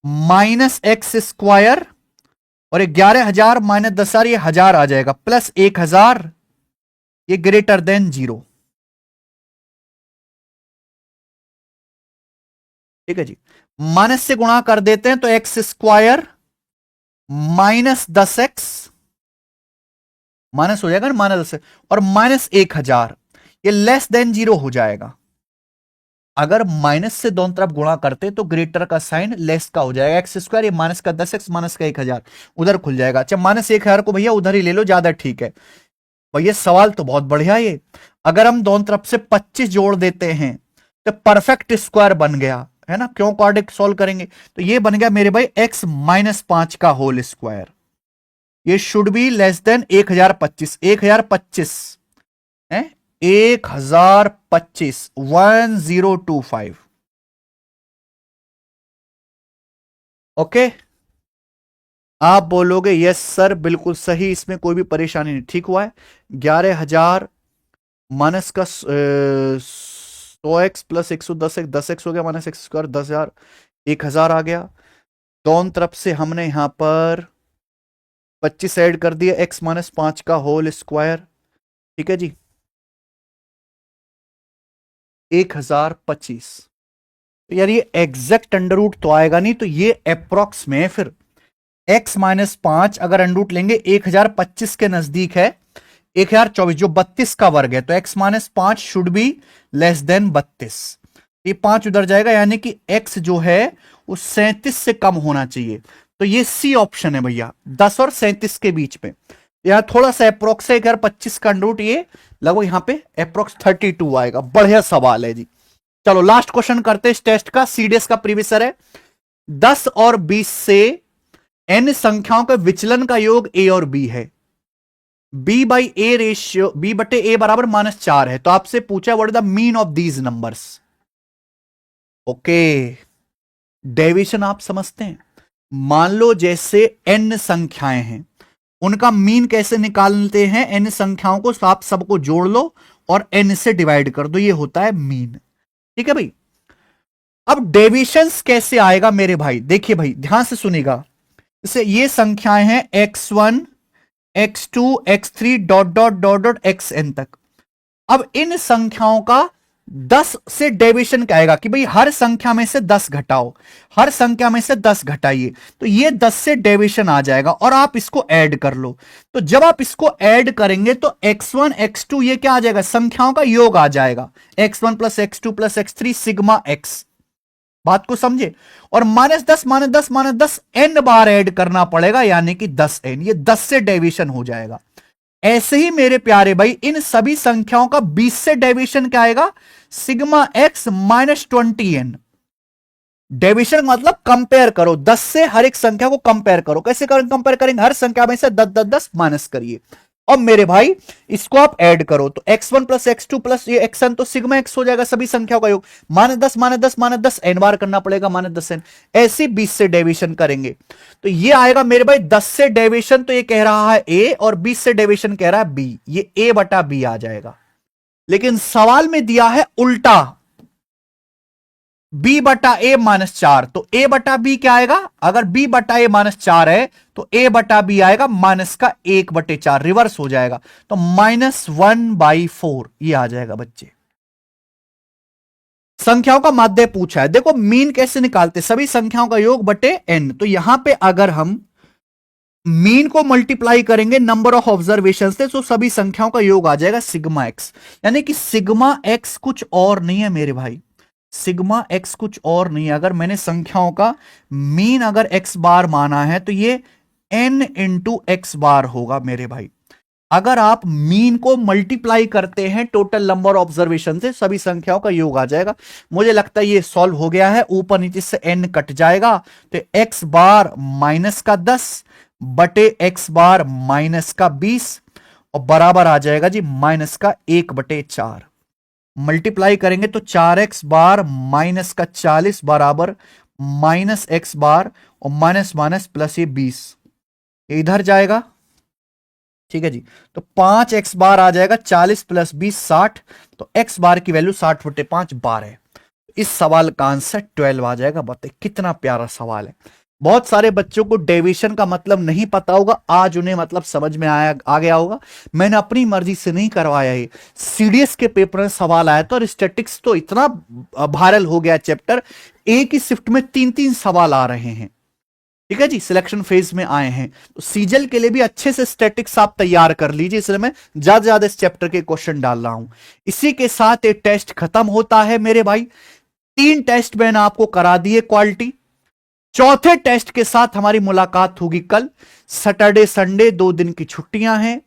माइनस एक्स स्क्वायर और 11,000 माइनस 10,000 ये 1,000 आ जाएगा, प्लस 1,000 ये ग्रेटर देन 0। ठीक है जी, माइनस से गुणा कर देते हैं तो x square minus 10x minus हो जाएगा ना, माइनस 10 और माइनस 1,000 ये लेस देन 0 हो जाएगा। अगर माइनस से दोनों तरफ गुणा करते तो ग्रेटर का साइन लेस का हो जाएगा, एक्स स्क्वायर ये माइनस का 10x माइनस का 1,000 उधर खुल जाएगा। अच्छा माइनस 1,000 को भैया उधर ही ले लो, ज्यादा ठीक है भैया। सवाल तो बहुत बढ़िया ये, अगर हम दोनों तरफ से 25 जोड़ देते हैं तो परफेक्ट स्क्वायर बन गया है ना। क्यों क्वाड्रेटिक सॉल्व करेंगे तो ये बन गया मेरे भाई x माइनस 5 का होल स्क्वायर, ये शुड बी लेस देन 1,025। 1,025 है 1,025 1025। ओके आप बोलोगे यस सर बिल्कुल सही, इसमें कोई भी परेशानी नहीं, ठीक हुआ है। 11,000 माइनस का 100x प्लस 110x 10x हो गया, माइनस एक्स स्क्वायर 10,000 1,000 आ गया। दोनों तरफ से हमने यहां पर 25 ऐड कर दिया, x माइनस 5 का होल स्क्वायर। ठीक है जी 1,025। तो यार ये एग्जैक्ट अंडर रूट तो आएगा नहीं, तो ये अप्रोक्स में है। फिर x माइनस 5 अगर अंडर रूट लेंगे 1,025 के नजदीक है 1,024 जो 32 का वर्ग है, तो x minus 5 should be less than 32। ये 5 उधर जाएगा यानी कि x जो है वो 37 से कम होना चाहिए। तो ये सी ऑप्शन है भैया, 10 और 37 के बीच में। यहां थोड़ा सा अप्रोक्स है 1,025 का अंडर रूट, ये लगभग यहां पे अप्रोक्स 32 आएगा। बढ़िया सवाल है जी। चलो लास्ट क्वेश्चन करते हैं इस टेस्ट का, सीडीएस का प्रीवियस है। 10 और 20 से n संख्याओं के विचलन का योग a और b है। b by A ratio b बटे a बराबर -4 है। तो आपसे पूछा what is the mean of these numbers. Okay deviation आप समझते हैं। मान लो जैसे n संख्याएं हैं, उनका मीन कैसे निकालते हैं, n संख्याओं को आप सबको जोड़ लो और n से डिवाइड कर दो, ये होता है मीन। ठीक है भाई। अब डेविएशंस कैसे आएगा मेरे भाई, देखिए भाई ध्यान से सुनिएगा। जैसे ये संख्याएं हैं x1 x2 x3 dot dot dot dot xn तक। अब इन संख्याओं का 10 से डेविएशन क्या आएगा कि भाई हर संख्या में से 10 घटाओ, हर संख्या में से 10 घटाइए, तो ये 10 से डेविएशन आ जाएगा और आप इसको ऐड कर लो। तो जब आप इसको ऐड करेंगे तो x1 x2 ये क्या आ जाएगा, संख्याओं का योग आ जाएगा, x1 plus x2 plus x3 sigma x। बात को समझे। और -10 -10 -10 n बार ऐड करना पड़ेगा यानी कि 10n, ये 10 से डेविएशन हो जाएगा। ऐसे ही मेरे प्यारे भाई इन सभी संख्याओं का 20 से डेविएशन क्या आएगा, सिग्मा x -20n। डेविएशन मतलब कंपेयर करो, 10 से हर एक संख्या को कंपेयर करो। कैसे कंपेयर करेंगे, हर संख्या में से 10 10 10 माइनस करिए। अब मेरे भाई इसको आप ऐड करो तो x1 प्लस x2 प्लस ये xn तो सिग्मा x हो जाएगा, सभी संख्याओं का योग। -10 -10 -10 n बार करना पड़ेगा, -10n। ऐसे 20 से डेविएशन करेंगे तो ये आएगा मेरे भाई 10 से डेविएशन, तो ये कह रहा है a और 20 से डेविएशन कह रहा है b, ये a बटा b आ जाएगा। लेकिन सवाल में दिया है उल्टा, b बटा a -4, तो a बटा b क्या आएगा, अगर b बटा a -4 है तो a बटा b आएगा माइनस का 1/4, रिवर्स हो जाएगा तो -1/4 ये आ जाएगा बच्चे। संख्याओं का माध्य पूछा है, देखो मीन कैसे निकालते, सभी संख्याओं का योग बटे n। तो यहां पे अगर हम मीन को मल्टीप्लाई करेंगे नंबर ऑफ ऑब्जर्वेशन से तो सभी संख्याओं का योग आ जाएगा सिग्मा x। यानी कि सिग्मा x कुछ और नहीं है मेरे भाई, सिग्मा x कुछ और नहीं है। अगर मैंने संख्याओं का मीन अगर x बार माना है तो ये n इंटू x बार होगा मेरे भाई। अगर आप मीन को मल्टीप्लाई करते हैं टोटल नंबर ऑब्जर्वेशन से सभी संख्याओं का योग आ जाएगा। मुझे लगता है ये सॉल्व हो गया है, ऊपर नीचे से n कट जाएगा तो x बार माइनस का 10 बटे x बार माइनस का 20 और बराबर आ जाएगा जी माइनस का 1/4। मल्टीप्लाई करेंगे तो 4x बार माइनस का 40 बराबर माइनस x बार और माइनस माइनस प्लस ये 20 इधर जाएगा। ठीक है जी, तो 5x बार आ जाएगा 40 प्लस 20 60, तो x बार की वैल्यू 60/5 12 है। इस सवाल का आंसर 12 आ जाएगा। बताइए कितना प्यारा सवाल है। बहुत सारे बच्चों को डेविएशन का मतलब नहीं पता होगा, आज उन्हें मतलब समझ में आ गया होगा। मैंने अपनी मर्जी से नहीं करवाया है, सीडीएस के पेपर में सवाल आया था और स्टैटिक्स तो इतना वायरल हो गया चैप्टर, एक ही शिफ्ट में 3-3 सवाल आ रहे हैं। ठीक है जी, सिलेक्शन फेज में आए हैं, तो सीजल के लिए भी अच्छे से स्टैटिक्स आप तैयार कर लीजिए, इसलिए मैं ज्यादा ज्यादा इस चैप्टर के क्वेश्चन डाल रहा हूं। इसी के साथ एक टेस्ट खत्म होता है मेरे भाई। 3 टेस्ट मैंने आपको करा दिए क्वालिटी, चौथे टेस्ट के साथ हमारी मुलाकात होगी कल। सैटरडे संडे 2 दिन की छुट्टियां हैं।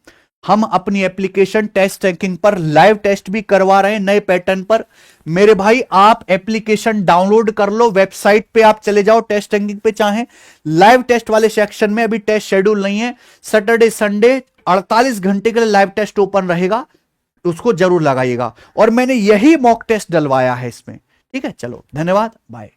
हम अपनी एप्लीकेशन टेस्ट रैंकिंग पर लाइव टेस्ट भी करवा रहे हैं नए पैटर्न पर। मेरे भाई आप एप्लीकेशन डाउनलोड कर लो, वेबसाइट पे आप चले जाओ, टेस्ट रैंकिंग पे चाहें लाइव टेस्ट वाले सेक्शन में अभी टेस्ट शेड्यूल नहीं है। सैटरडे संडे 48 घंटे के लिए लाइव टेस्ट ओपन रहेगा, उसको जरूर लगाइएगा। और मैंने यही मॉक टेस्ट डलवाया है इसमें। ठीक है, चलो धन्यवाद, बाय।